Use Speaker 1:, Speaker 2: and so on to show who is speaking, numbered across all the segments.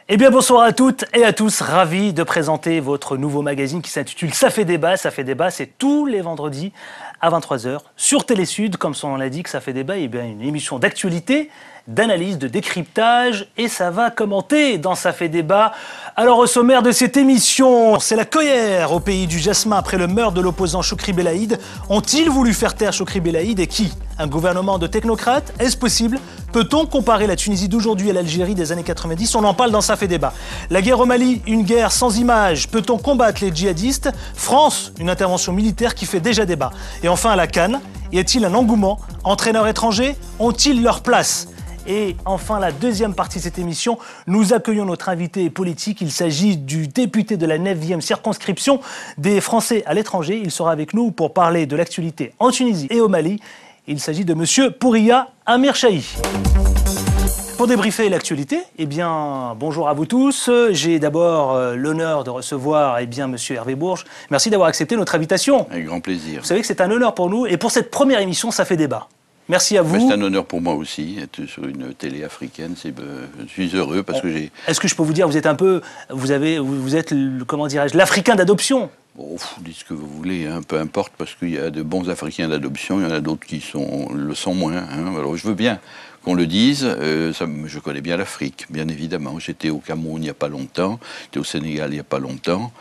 Speaker 1: Eh bien bonsoir à toutes et à tous, ravi de présenter votre nouveau magazine qui s'intitule Ça fait débat. Ça fait débat, c'est tous les vendredis à 23 h sur Télésud, comme son nom l'indique. Ça fait débat, eh bien une émission d'actualité, d'analyse, de décryptage, et ça va commenter dans Ça fait débat. Alors au sommaire de cette émission, c'est la colère au pays du jasmin après le meurtre de l'opposant Chokri Belaïd. Ont-ils voulu faire taire Chokri Belaïd et qui? Un gouvernement de technocrates? Est-ce possible? Peut-on comparer la Tunisie d'aujourd'hui à l'Algérie des années 90? On en parle dans Ça fait débat. La guerre au Mali, une guerre sans image. Peut-on combattre les djihadistes? France, une intervention militaire qui fait déjà débat. Et enfin à la CAN, y a-t-il un engouement? Entraîneurs étrangers ont-ils leur place? Et enfin, la deuxième partie de cette émission, nous accueillons notre invité politique. Il s'agit du député de la 9e circonscription des Français à l'étranger. Il sera avec nous pour parler de l'actualité en Tunisie et au Mali. Il s'agit de monsieur Pouria Amirchahi. Pour débriefer l'actualité, eh bien, bonjour à vous tous. J'ai d'abord l'honneur de recevoir monsieur Hervé Bourges. Merci d'avoir accepté notre invitation.
Speaker 2: Avec grand plaisir.
Speaker 1: Vous savez que c'est un honneur pour nous. Et pour cette première émission, Ça fait débat. Merci à vous.
Speaker 2: C'est un honneur pour moi aussi, être sur une télé africaine. Je suis heureux parce que j'ai...
Speaker 1: Est-ce que je peux vous dire, vous êtes comment dirais-je, l'Africain d'adoption?
Speaker 2: Bon, dites ce que vous voulez, hein, peu importe, parce qu'il y a de bons Africains d'adoption, il y en a d'autres qui le sont moins. Hein. Alors je veux bien qu'on le dise, je connais bien l'Afrique, bien évidemment. J'étais au Cameroun il n'y a pas longtemps, j'étais au Sénégal il n'y a pas longtemps,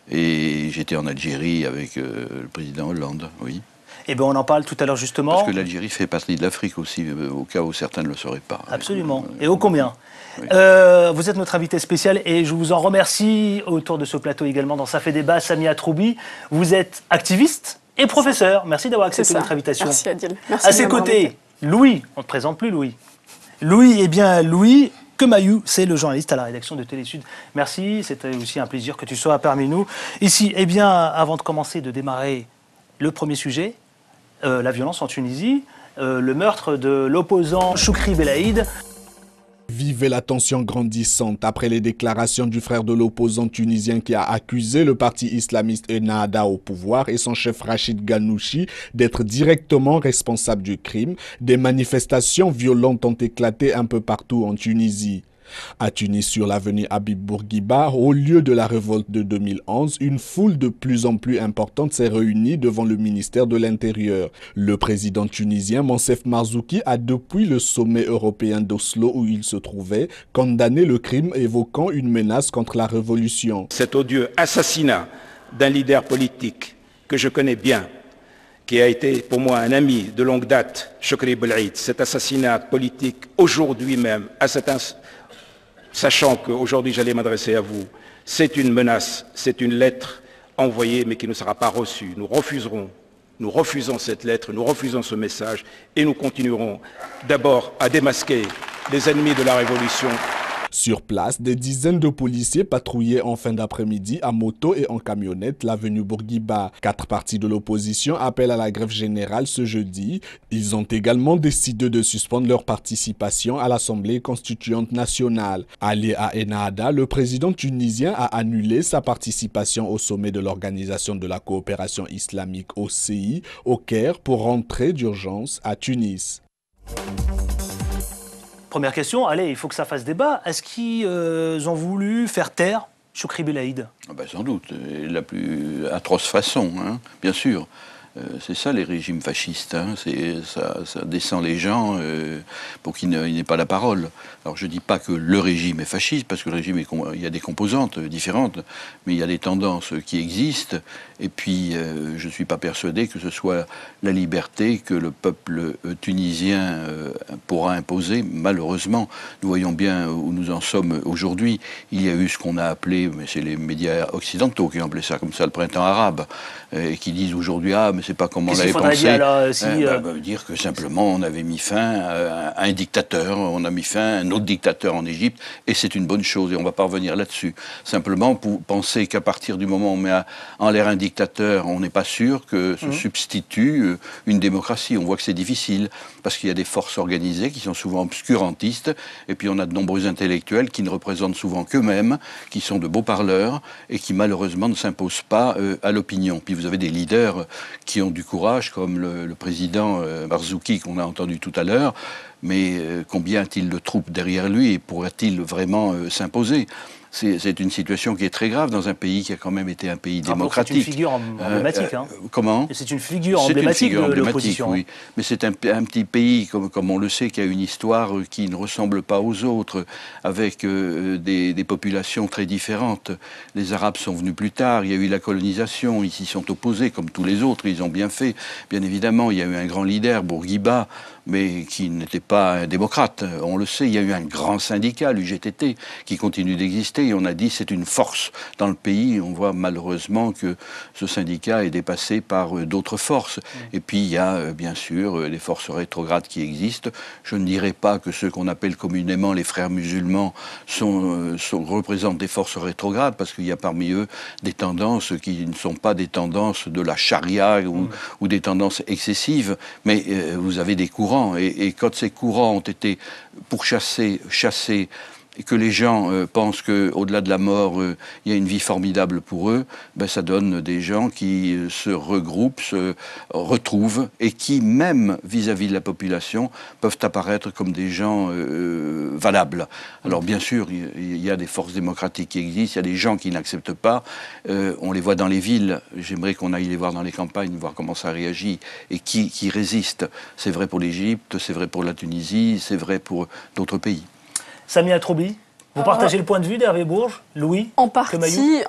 Speaker 2: et j'étais en Algérie avec le président Hollande, oui.
Speaker 1: Eh bien, on en parle tout à l'heure justement.
Speaker 2: Parce que l'Algérie fait partie de l'Afrique aussi, au cas où certains ne le sauraient pas.
Speaker 1: Absolument. Et ô combien.
Speaker 2: Oui.
Speaker 1: Vous êtes notre invité spécial et je vous en remercie autour de ce plateau également dans Ça fait débat. Samia Troubi, vous êtes activiste et professeur. Merci d'avoir accepté notre invitation.
Speaker 3: Merci Adil. Merci
Speaker 1: à ses côtés, Louis, on ne te présente plus Louis. Louis Kemayou, c'est le journaliste à la rédaction de Télésud. Merci, c'était aussi un plaisir que tu sois parmi nous. Ici, avant de commencer, de démarrer le premier sujet, la violence en Tunisie, le meurtre de l'opposant Chokri Belaïd.
Speaker 4: Vivait la tension grandissante après les déclarations du frère de l'opposant tunisien qui a accusé le parti islamiste Ennahda au pouvoir et son chef Rachid Ghannouchi d'être directement responsable du crime. Des manifestations violentes ont éclaté un peu partout en Tunisie. À Tunis, sur l'avenue Habib Bourguiba, au lieu de la révolte de 2011, une foule de plus en plus importante s'est réunie devant le ministère de l'Intérieur. Le président tunisien Moncef Marzouki a, depuis le sommet européen d'Oslo où il se trouvait, condamné le crime, évoquant une menace contre la révolution.
Speaker 5: Cet odieux assassinat d'un leader politique que je connais bien, qui a été pour moi un ami de longue date, Chokri Belaïd, cet assassinat politique aujourd'hui même, sachant qu'aujourd'hui j'allais m'adresser à vous, c'est une menace, c'est une lettre envoyée mais qui ne sera pas reçue. Nous refusons cette lettre, nous refusons ce message et nous continuerons d'abord à démasquer les ennemis de la révolution.
Speaker 4: Sur place, des dizaines de policiers patrouillaient en fin d'après-midi à moto et en camionnette l'avenue Bourguiba. 4 partis de l'opposition appellent à la grève générale ce jeudi. Ils ont également décidé de suspendre leur participation à l'Assemblée constituante nationale. Allié à Ennahda, le président tunisien a annulé sa participation au sommet de l'Organisation de la coopération islamique OCI au Caire pour rentrer d'urgence à Tunis.
Speaker 1: Première question, allez, il faut que ça fasse débat. Est-ce qu'ils ont voulu faire taire Chokri Belaïd?
Speaker 2: Sans doute, et de la plus atroce façon, hein, bien sûr. C'est ça les régimes fascistes, hein, ça descend les gens pour qu'ils n'aient pas la parole. Alors je ne dis pas que le régime est fasciste, parce que le régime, il y a des composantes différentes, mais il y a des tendances qui existent, et puis je ne suis pas persuadé que ce soit la liberté que le peuple tunisien pourra imposer, malheureusement. Nous voyons bien où nous en sommes aujourd'hui. Il y a eu ce qu'on a appelé, mais c'est les médias occidentaux qui ont appelé ça comme ça, le printemps arabe, et qui disent aujourd'hui, ah, mais c'est pas comme on l'avait pensé. Dire que simplement on avait mis fin à un dictateur, on a mis fin à un autre dictateur en Égypte, et c'est une bonne chose, et on va pas revenir là-dessus. Simplement pour penser qu'à partir du moment où on met en l'air un dictateur, on n'est pas sûr que se substitue une démocratie. On voit que c'est difficile, parce qu'il y a des forces organisées qui sont souvent obscurantistes, et puis on a de nombreux intellectuels qui ne représentent souvent qu'eux-mêmes, qui sont de beaux parleurs, et qui malheureusement ne s'imposent pas à l'opinion. Puis vous avez des leaders qui ont du courage, comme le président Marzouki qu'on a entendu tout à l'heure, mais combien a-t-il de troupes derrière lui et pourra-t-il vraiment s'imposer ? C'est une situation qui est très grave dans un pays qui a quand même été un pays démocratique.
Speaker 1: C'est une figure emblématique.
Speaker 2: Comment ?
Speaker 1: C'est une figure emblématique de l'opposition.
Speaker 2: Oui. Mais c'est un petit pays, comme on le sait, qui a une histoire qui ne ressemble pas aux autres, avec des populations très différentes. Les Arabes sont venus plus tard, il y a eu la colonisation, ils s'y sont opposés, comme tous les autres, ils ont bien fait. Bien évidemment, il y a eu un grand leader, Bourguiba, mais qui n'était pas un démocrate. On le sait, il y a eu un grand syndicat, l'UGTT, qui continue d'exister. Et on a dit c'est une force dans le pays. On voit malheureusement que ce syndicat est dépassé par d'autres forces. Et puis il y a bien sûr les forces rétrogrades qui existent. Je ne dirais pas que ceux qu'on appelle communément les frères musulmans représentent des forces rétrogrades, parce qu'il y a parmi eux des tendances qui ne sont pas des tendances de la charia ou des tendances excessives, mais vous avez des courants. Et quand ces courants ont été pourchassés, chassés, et que les gens pensent qu'au-delà de la mort, il y a une vie formidable pour eux, ben, ça donne des gens qui se regroupent, se retrouvent, et qui, même vis-à-vis de la population, peuvent apparaître comme des gens valables. Alors bien sûr, il y a des forces démocratiques qui existent, il y a des gens qui n'acceptent pas, on les voit dans les villes, j'aimerais qu'on aille les voir dans les campagnes, voir comment ça réagit, et qui résistent. C'est vrai pour l'Égypte, c'est vrai pour la Tunisie, c'est vrai pour d'autres pays.
Speaker 1: Samia Troubi, vous partagez le point de vue d'Hervé Bourges, Louis
Speaker 3: en partie,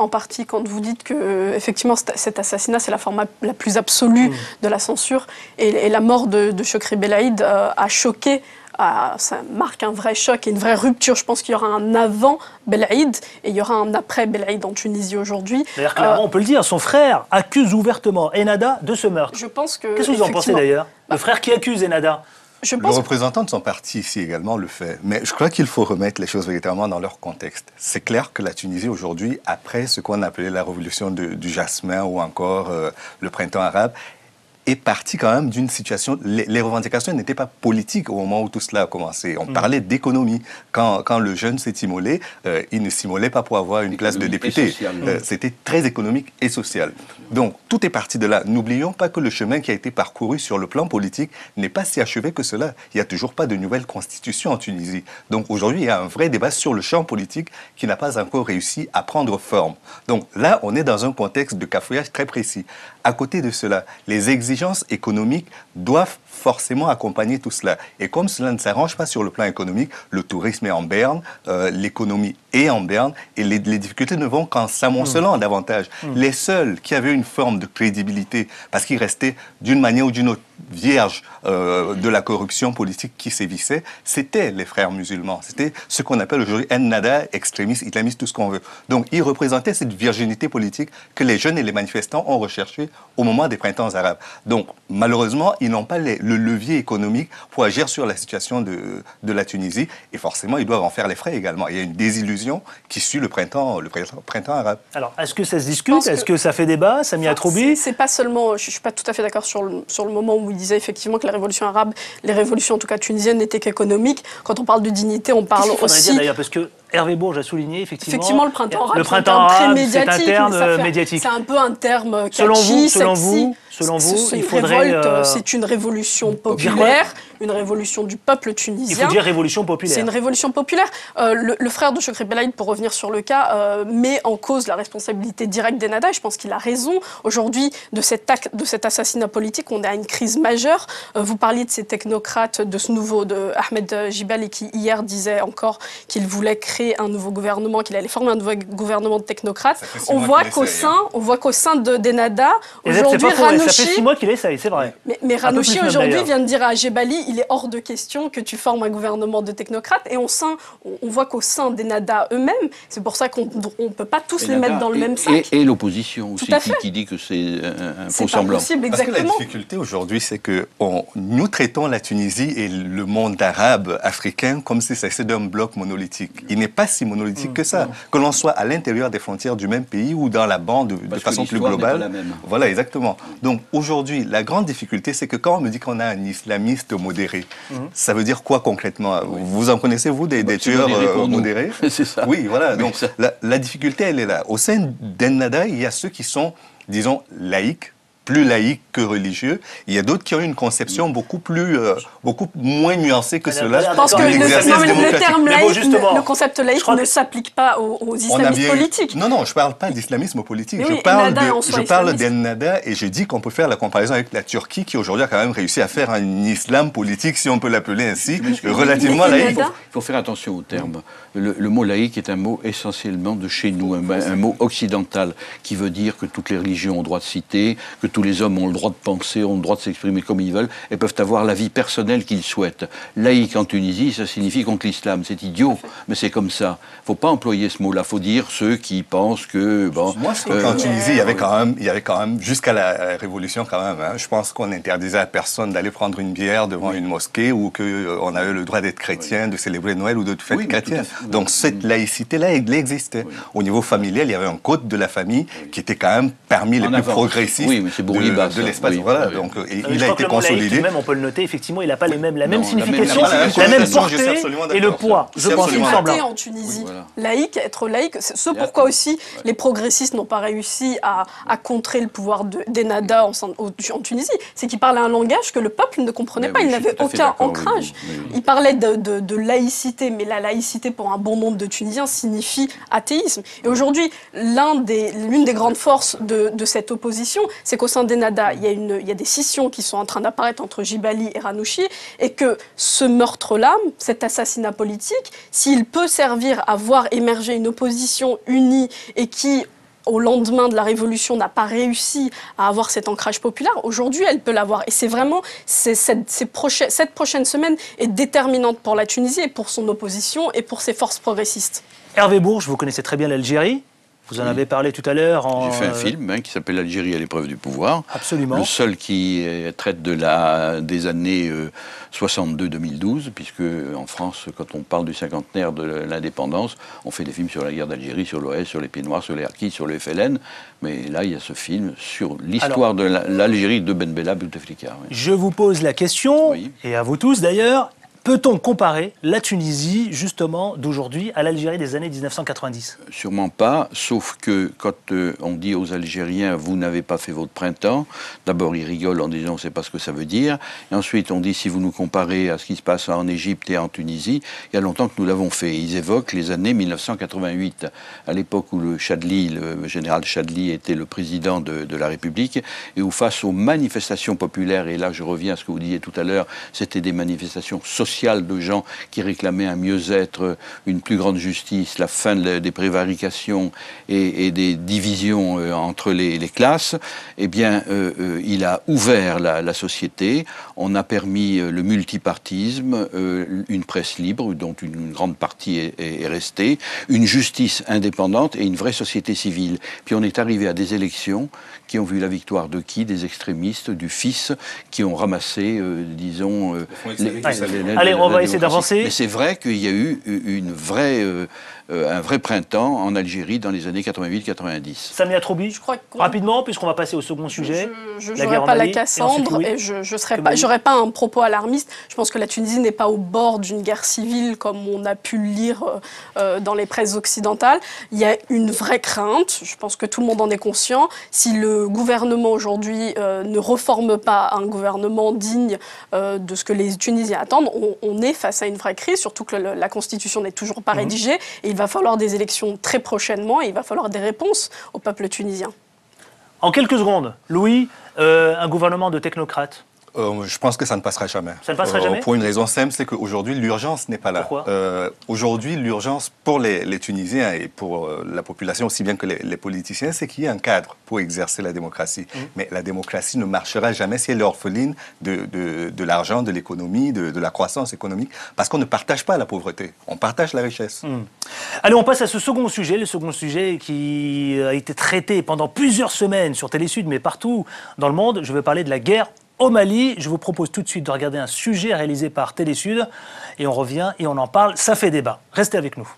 Speaker 3: quand vous dites que effectivement cet assassinat c'est la forme la plus absolue de la censure et la mort de Chokri Belaïd a choqué. Ça marque un vrai choc et une vraie rupture. Je pense qu'il y aura un avant Belaïd et il y aura un après Belaïd en Tunisie aujourd'hui.
Speaker 1: D'ailleurs, clairement, on peut le dire, son frère accuse ouvertement Ennahda de ce meurtre.
Speaker 3: Je pense que.
Speaker 1: Qu'est-ce que vous en pensez d'ailleurs ? Le frère qui accuse Ennahda.
Speaker 6: Le représentant de son parti ici également le fait. Mais je crois qu'il faut remettre les choses véritablement dans leur contexte. C'est clair que la Tunisie aujourd'hui, après ce qu'on appelait la révolution du jasmin ou encore le printemps arabe, est parti quand même d'une situation... Les revendications n'étaient pas politiques au moment où tout cela a commencé. On parlait d'économie. Quand le jeune s'est immolé, il ne s'immolait pas pour avoir une place de député. C'était très économique et social. Donc, tout est parti de là. N'oublions pas que le chemin qui a été parcouru sur le plan politique n'est pas si achevé que cela. Il n'y a toujours pas de nouvelle constitution en Tunisie. Donc, aujourd'hui, il y a un vrai débat sur le champ politique qui n'a pas encore réussi à prendre forme. Donc, là, on est dans un contexte de cafouillage très précis. À côté de cela, les exigences économiques doivent forcément accompagner tout cela. Et comme cela ne s'arrange pas sur le plan économique, le tourisme est en berne, l'économie est en berne, et les difficultés ne vont qu'en s'amoncelant davantage. Les seuls qui avaient une forme de crédibilité, parce qu'ils restaient d'une manière ou d'une autre vierges de la corruption politique qui sévissait, c'était les frères musulmans. C'était ce qu'on appelle aujourd'hui Ennahda, extrémistes, islamistes, tout ce qu'on veut. Donc, ils représentaient cette virginité politique que les jeunes et les manifestants ont recherchée au moment des printemps arabes. Donc, malheureusement, ils n'ont pas le levier économique pour agir sur la situation de la Tunisie. Et forcément, ils doivent en faire les frais également. Il y a une désillusion qui suit le printemps arabe.
Speaker 1: Alors, est-ce que ça se discute ? Est-ce que ça fait débat, Samia Troubi ?
Speaker 3: C'est pas seulement... Je ne suis pas tout à fait d'accord sur le moment où il disait effectivement que la révolution arabe, les révolutions en tout cas tunisiennes, n'étaient qu'économiques. Quand on parle de dignité, on parle aussi...
Speaker 1: dire d'ailleurs, parce que Hervé Bourges a souligné effectivement
Speaker 3: le printemps arabe,
Speaker 1: c'est un terme médiatique.
Speaker 3: C'est un peu un terme catchy,
Speaker 1: selon vous, il faudrait...
Speaker 3: C'est une révolution populaire, une révolution du peuple tunisien.
Speaker 1: Il faut dire révolution populaire.
Speaker 3: C'est une révolution populaire. Le frère de Chokri Belaïd, pour revenir sur le cas, met en cause la responsabilité directe d'Ennahda, et je pense qu'il a raison. Aujourd'hui, de cet assassinat politique, on a une crise majeure. Vous parliez de ces technocrates, de ce nouveau, de Ahmed Jibali, qui hier disait encore qu'il voulait créer un nouveau gouvernement, qu'il allait former un nouveau gouvernement de technocrates. On voit qu'au sein d'Ennahda, aujourd'hui, Ranouchi...
Speaker 1: Ça fait 6 mois qu'il essaye, c'est vrai.
Speaker 3: Mais Ranouchi, aujourd'hui, vient de dire à Jebali, il est hors de question que tu formes un gouvernement de technocrates. Et on voit qu'au sein d'Ennahda eux-mêmes, c'est pour ça qu'on ne peut pas tous les mettre dans le même sac.
Speaker 2: Et l'opposition aussi, qui dit que c'est un faux semblant.
Speaker 3: Parce que
Speaker 6: la difficulté aujourd'hui, c'est que nous traitons la Tunisie et le monde arabe, africain, comme si c'était d'un bloc monolithique. Il n'est pas si monolithique que ça. Que l'on soit à l'intérieur des frontières du même pays ou dans la bande de façon plus globale. Voilà, exactement. Donc aujourd'hui, la grande difficulté, c'est que quand on me dit qu'on a un islamiste modéré, ça veut dire quoi concrètement? Vous en connaissez, vous, des tueurs modérés?
Speaker 2: C'est ça.
Speaker 6: Oui, voilà. Donc la difficulté, elle est là. Au sein d'Ennahda, il y a ceux qui sont, disons, laïcs, plus laïque que religieux. Il y a d'autres qui ont une conception beaucoup moins nuancée que cela.
Speaker 3: Je pense que le terme laïque, le concept laïque ne s'applique pas aux islamistes politiques.
Speaker 6: Non, je ne parle pas d'islamisme politique. Je parle d'Ennahda et je dis qu'on peut faire la comparaison avec la Turquie qui aujourd'hui a quand même réussi à faire un islam politique, si on peut l'appeler ainsi, relativement laïque.
Speaker 2: Il faut faire attention au terme. Le mot laïque est un mot essentiellement de chez nous, un mot occidental qui veut dire que toutes les religions ont le droit de citer, que tous les hommes ont le droit de penser, ont le droit de s'exprimer comme ils veulent et peuvent avoir la vie personnelle qu'ils souhaitent. Laïque en Tunisie, ça signifie contre l'islam. C'est idiot, mais c'est comme ça. Il ne faut pas employer ce mot-là. Il faut dire ceux qui pensent que...
Speaker 6: En Tunisie, il y avait quand même jusqu'à la Révolution quand même, je pense qu'on interdisait à personne d'aller prendre une bière devant une mosquée ou qu'on avait le droit d'être chrétien, de célébrer Noël ou d'autres fêtes chrétiennes. Donc cette laïcité-là, elle existait. Au niveau familial, il y avait un code de la famille qui était quand même parmi les plus progressifs de l'espace. Voilà, donc il a été consolidé.
Speaker 1: Même on peut le noter, effectivement, il n'a pas la même signification, la même portée et le poids. Je pense qu'il me semble.
Speaker 3: En Tunisie, laïque, être laïque, c'est ce pourquoi aussi les progressistes n'ont pas réussi à contrer le pouvoir d'Ennahda en Tunisie, c'est qu'il parlait un langage que le peuple ne comprenait pas, il n'avait aucun ancrage. Il parlait de laïcité, mais la laïcité pour un bon nombre de Tunisiens signifie athéisme. Et aujourd'hui, l'une des grandes forces de cette opposition, c'est qu'au sein d'Ennahda, il y a des scissions qui sont en train d'apparaître entre Jibali et Ranouchi, et que ce meurtre-là, cet assassinat politique, s'il peut servir à voir émerger une opposition unie et qui, au lendemain de la Révolution, n'a pas réussi à avoir cet ancrage populaire, aujourd'hui, elle peut l'avoir. Et c'est vraiment, cette prochaine semaine est déterminante pour la Tunisie et pour son opposition et pour ses forces progressistes.
Speaker 1: Hervé Bourges, vous connaissez très bien l'Algérie. Vous en avez parlé tout à l'heure.
Speaker 2: J'ai fait un film qui s'appelle L'Algérie à l'épreuve du pouvoir.
Speaker 1: Absolument.
Speaker 2: Le seul qui traite des années 62-2012, puisque en France, quand on parle du cinquantenaire de l'indépendance, on fait des films sur la guerre d'Algérie, sur l'OS, sur les Pieds Noirs, sur les Harkis, sur le FLN. Mais là, il y a ce film sur l'histoire de l'Algérie de Ben Bella Bouteflika. Oui.
Speaker 1: Je vous pose la question, et à vous tous d'ailleurs. Peut-on comparer la Tunisie, justement, d'aujourd'hui à l'Algérie des années 1990 ?
Speaker 2: Sûrement pas, sauf que quand on dit aux Algériens « vous n'avez pas fait votre printemps », d'abord ils rigolent en disant « on ne sait pas ce que ça veut dire », et ensuite on dit « si vous nous comparez à ce qui se passe en Égypte et en Tunisie, il y a longtemps que nous l'avons fait ». Ils évoquent les années 1988, à l'époque où le général Chadli était le président de la République, et où face aux manifestations populaires, et là je reviens à ce que vous disiez tout à l'heure, c'était des manifestations sociales, de gens qui réclamaient un mieux-être, une plus grande justice, la fin des prévarications et des divisions entre les classes, eh bien, il a ouvert la société, on a permis le multipartisme, une presse libre, dont une grande partie est restée, une justice indépendante et une vraie société civile. Puis on est arrivé à des élections qui ont vu la victoire de qui ? Des extrémistes, du FIS, qui ont ramassé, disons...
Speaker 1: Allez, on va essayer d'avancer.
Speaker 2: Mais c'est vrai qu'il y a eu un vrai printemps en Algérie dans les années 88-90.
Speaker 1: Samia Troubi, rapidement, puisqu'on va passer au second sujet.
Speaker 3: Je n'aurai pas la Cassandre et je n'aurai pas un propos alarmiste. Je pense que la Tunisie n'est pas au bord d'une guerre civile comme on a pu le lire dans les presses occidentales. Il y a une vraie crainte, je pense que tout le monde en est conscient. Si le gouvernement aujourd'hui ne reforme pas un gouvernement digne de ce que les Tunisiens attendent, on est face à une vraie crise, surtout que la Constitution n'est toujours pas rédigée. Et il va falloir des élections très prochainement et il va falloir des réponses au peuple tunisien.
Speaker 1: En quelques secondes, Louis, un gouvernement de technocrates.
Speaker 6: Je pense que ça ne passera jamais.
Speaker 1: Ça ne passera jamais ?
Speaker 6: Pour une raison simple, c'est qu'aujourd'hui, l'urgence n'est pas là.
Speaker 1: Pourquoi ?
Speaker 6: Aujourd'hui, l'urgence pour les Tunisiens et pour la population aussi bien que les politiciens, c'est qu'il y ait un cadre pour exercer la démocratie. Mais la démocratie ne marchera jamais si elle est orpheline de l'argent, de l'économie, de la croissance économique, parce qu'on ne partage pas la pauvreté, on partage la richesse.
Speaker 1: Allez, on passe à ce second sujet, le second sujet qui a été traité pendant plusieurs semaines sur Télésud, mais partout dans le monde. Je veux parler de la guerre au Mali. Je vous propose tout de suite de regarder un sujet réalisé par Télésud et on revient et on en parle. Ça fait débat. Restez avec nous.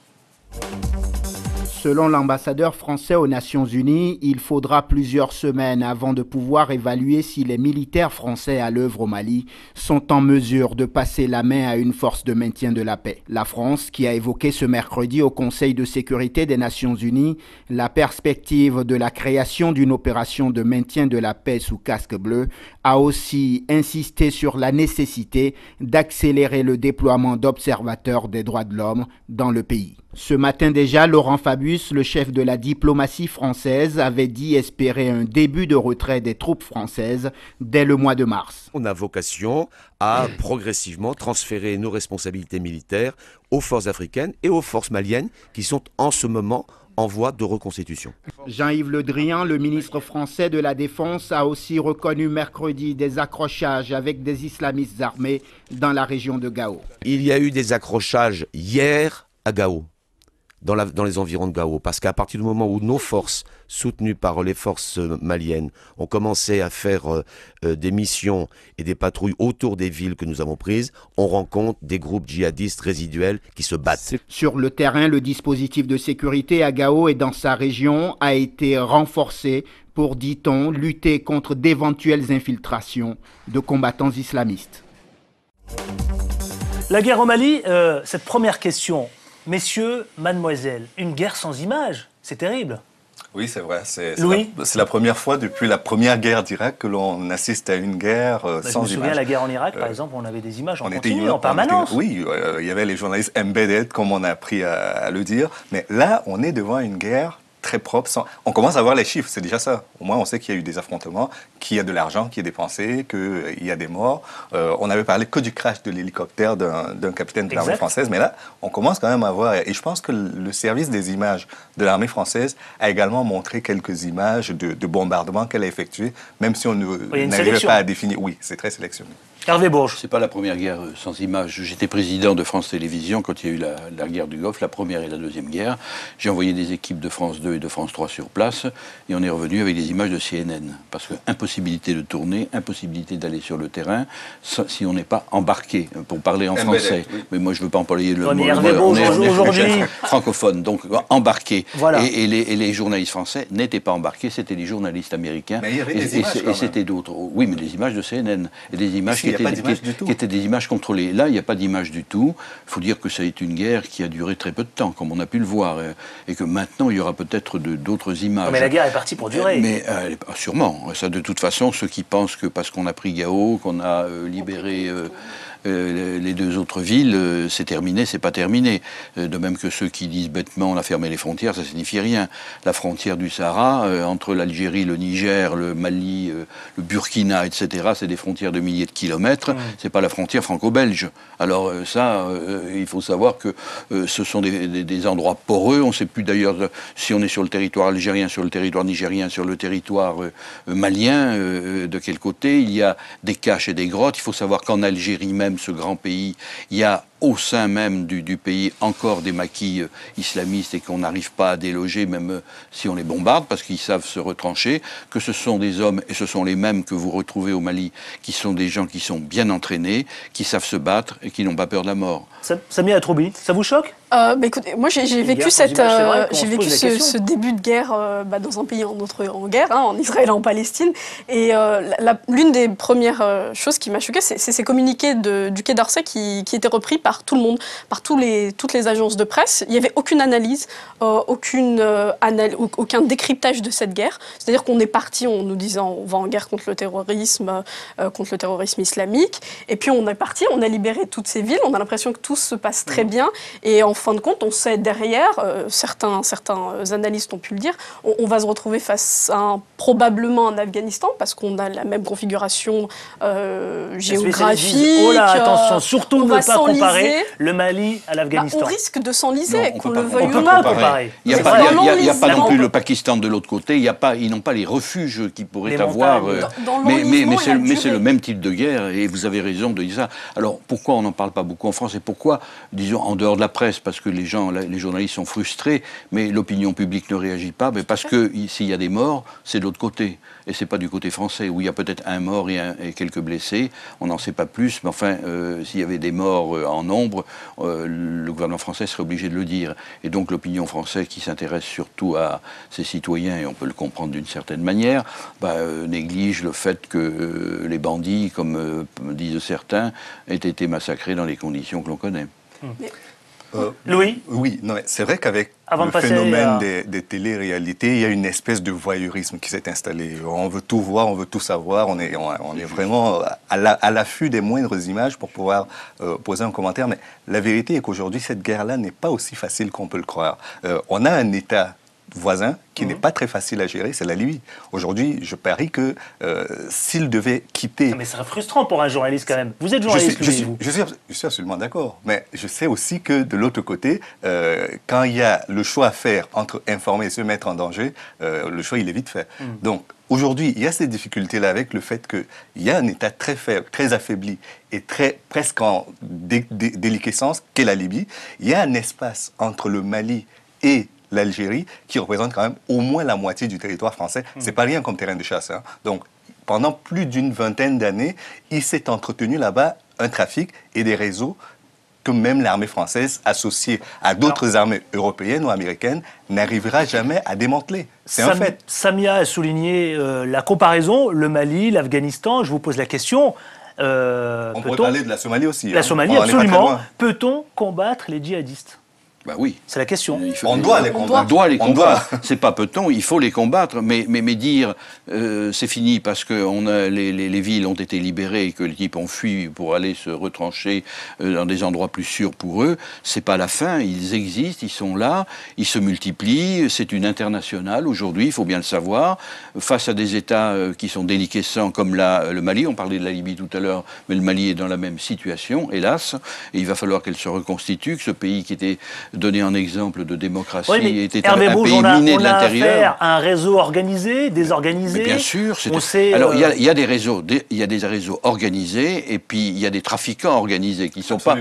Speaker 7: Selon l'ambassadeur français aux Nations Unies, il faudra plusieurs semaines avant de pouvoir évaluer si les militaires français à l'œuvre au Mali sont en mesure de passer la main à une force de maintien de la paix. La France, qui a évoqué ce mercredi au Conseil de sécurité des Nations Unies la perspective de la création d'une opération de maintien de la paix sous casque bleu, a aussi insisté sur la nécessité d'accélérer le déploiement d'observateurs des droits de l'homme dans le pays. Ce matin déjà, Laurent Fabius, le chef de la diplomatie française, avait dit espérer un début de retrait des troupes françaises dès le mois de mars.
Speaker 8: On a vocation à progressivement transférer nos responsabilités militaires aux forces africaines et aux forces maliennes qui sont en ce moment en voie de reconstitution.
Speaker 7: Jean-Yves Le Drian, le ministre français de la Défense, a aussi reconnu mercredi des accrochages avec des islamistes armés dans la région de Gao.
Speaker 8: Il y a eu des accrochages hier à Gao, dans les environs de Gao, parce qu'à partir du moment où nos forces, soutenues par les forces maliennes, ont commencé à faire des missions et des patrouilles autour des villes que nous avons prises, on rencontre des groupes djihadistes résiduels qui se battent.
Speaker 7: Sur le terrain, le dispositif de sécurité à Gao et dans sa région a été renforcé pour, dit-on, lutter contre d'éventuelles infiltrations de combattants islamistes.
Speaker 1: La guerre au Mali, cette première question. Messieurs, mademoiselle, une guerre sans images, c'est terrible.
Speaker 6: Oui, c'est vrai. C'est
Speaker 1: la
Speaker 6: première fois depuis la première guerre d'Irak que l'on assiste à une guerre sans images.
Speaker 1: Je me souviens, la guerre en Irak, par exemple, on avait des images en continu, en permanence.
Speaker 6: Oui, il y avait les journalistes embedded, comme on a appris à le dire. Mais là, on est devant une guerre très propre. On commence à voir les chiffres, c'est déjà ça. Au moins, on sait qu'il y a eu des affrontements, qu'il y a de l'argent qui est dépensé, qu'il y a des morts. On avait parlé que du crash de l'hélicoptère d'un capitaine de l'armée française, mais là, on commence quand même à voir. Et je pense que le service des images de l'armée française a également montré quelques images de bombardements qu'elle a effectués, même si on n'arrivait pas à définir. Oui, c'est très sélectionné.
Speaker 1: Hervé Bourges.
Speaker 2: C'est pas la première guerre sans images. J'étais président de France Télévisions quand il y a eu la guerre du Golfe, la première et la deuxième guerre. J'ai envoyé des équipes de France 2 et de France 3 sur place et on est revenu avec des images de CNN. Parce que impossibilité de tourner, impossibilité d'aller sur le terrain si on n'est pas embarqué, pour parler en français. Oui. Mais moi je veux pas employer le mot.
Speaker 1: Hervé Bourges aujourd'hui
Speaker 2: francophone, donc embarqué.
Speaker 1: Voilà.
Speaker 2: Et les journalistes français n'étaient pas embarqués, c'était les journalistes américains.
Speaker 6: Mais il y avait des images
Speaker 2: et c'était d'autres. Oui, mais des images de CNN et des images qui étaient des images contrôlées. Là, il n'y a pas d'image du tout. Il faut dire que ça a été une guerre qui a duré très peu de temps, comme on a pu le voir, et que maintenant, il y aura peut-être d'autres images.
Speaker 1: Mais la guerre est partie pour durer.
Speaker 2: Mais sûrement. Ça, de toute façon, ceux qui pensent que parce qu'on a pris Gao, qu'on a libéré les deux autres villes, c'est terminé, c'est pas terminé. De même que ceux qui disent bêtement on a fermé les frontières, ça signifie rien. La frontière du Sahara, entre l'Algérie, le Niger, le Mali, le Burkina, etc., c'est des frontières de milliers de kilomètres, c'est pas la frontière franco-belge. Alors ça, il faut savoir que ce sont des endroits poreux, on sait plus d'ailleurs si on est sur le territoire algérien, sur le territoire nigérien, sur le territoire malien, de quel côté. Il y a des caches et des grottes, il faut savoir qu'en Algérie même, ce grand pays, il y a au sein même du pays encore des maquis islamistes et qu'on n'arrive pas à déloger même si on les bombarde parce qu'ils savent se retrancher, que ce sont des hommes, et ce sont les mêmes que vous retrouvez au Mali, qui sont des gens qui sont bien entraînés, qui savent se battre et qui n'ont pas peur de la mort.
Speaker 1: Samia Atroubi, ça vous choque?
Speaker 3: Écoutez, moi j'ai vécu ce début de guerre dans un pays en guerre, en Israël et en Palestine, et l'une des premières choses qui m'a choquée, c'est ces communiqués du Quai d'Orsay qui étaient repris par tout le monde, par toutes les agences de presse. Il n'y avait aucune analyse, aucun décryptage de cette guerre. C'est-à-dire qu'on est parti en nous disant on va en guerre contre le terrorisme islamique, et puis on est parti, on a libéré toutes ces villes, on a l'impression que tout se passe très bien, et en fin de compte, on sait derrière, certains analystes ont pu le dire, on va se retrouver face à probablement un Afghanistan, parce qu'on a la même configuration géographique.
Speaker 1: Oh là, attention, surtout ne pas comparer le Mali à l'Afghanistan.
Speaker 3: On risque de s'enliser, qu'on le veuille ou non.
Speaker 1: On ne peut pas comparer.
Speaker 2: Il n'y a pas non plus le Pakistan de l'autre côté, ils n'ont pas les refuges qu'ils pourraient avoir. Mais c'est le même type de guerre, et vous avez raison de dire ça. Alors, pourquoi on n'en parle pas beaucoup en France, et pourquoi, disons, en dehors de la presse, parce parce que les journalistes sont frustrés, mais l'opinion publique ne réagit pas, mais parce que s'il y a des morts, c'est de l'autre côté. Et c'est pas du côté français, où il y a peut-être un mort et quelques blessés, on n'en sait pas plus, mais enfin, s'il y avait des morts en nombre, le gouvernement français serait obligé de le dire. Et donc l'opinion française, qui s'intéresse surtout à ses citoyens, et on peut le comprendre d'une certaine manière, néglige le fait que les bandits, comme disent certains, aient été massacrés dans les conditions que l'on connaît.
Speaker 1: Louis ?
Speaker 4: Oui, c'est vrai qu'avec le phénomène des télé-réalités, il y a une espèce de voyeurisme qui s'est installé. On veut tout voir, on veut tout savoir, on est vraiment à l'affût des moindres images pour pouvoir poser un commentaire. Mais la vérité est qu'aujourd'hui, cette guerre-là n'est pas aussi facile qu'on peut le croire. On a un État voisin qui n'est pas très facile à gérer, c'est la Libye. Aujourd'hui, je parie que s'il devait quitter...
Speaker 1: Mais c'est frustrant pour un journaliste quand même. Vous êtes journaliste,
Speaker 4: je suis absolument d'accord. Mais je sais aussi que de l'autre côté, quand il y a le choix à faire entre informer et se mettre en danger, le choix, il est vite fait. Donc, aujourd'hui, il y a ces difficultés-là avec le fait qu'il y a un État très faible, très affaibli et presque en déliquescence qu'est la Libye. Il y a un espace entre le Mali et l'Algérie, qui représente quand même au moins la moitié du territoire français. C'est pas rien comme terrain de chasse. Hein. Donc, pendant plus d'une vingtaine d'années, il s'est entretenu là-bas un trafic et des réseaux que même l'armée française, associée à d'autres armées européennes ou américaines, n'arrivera jamais à démanteler. C'est un fait.
Speaker 1: Samia a souligné la comparaison, le Mali, l'Afghanistan. Je vous pose la question.
Speaker 4: On pourrait parler de la Somalie aussi.
Speaker 1: La Somalie, absolument. Peut-on combattre les djihadistes ?
Speaker 2: Bah oui.
Speaker 1: C'est la question.
Speaker 4: On doit les combattre.
Speaker 2: On doit les combattre. C'est pas peut-on, il faut les combattre. Mais dire c'est fini parce que les villes ont été libérées et que les types ont fui pour aller se retrancher dans des endroits plus sûrs pour eux, c'est pas la fin. Ils existent, ils sont là, ils se multiplient. C'est une internationale aujourd'hui, il faut bien le savoir. Face à des États qui sont déliquescents comme le Mali, on parlait de la Libye tout à l'heure, mais le Mali est dans la même situation, hélas. Et il va falloir qu'elle se reconstitue, que ce pays qui était donné en exemple de démocratie était un pays miné de l'intérieur. On a affaire
Speaker 1: à un réseau organisé, désorganisé.
Speaker 2: Mais bien sûr. Alors, il y a des réseaux, organisés, et puis il y a des trafiquants organisés qui sont pas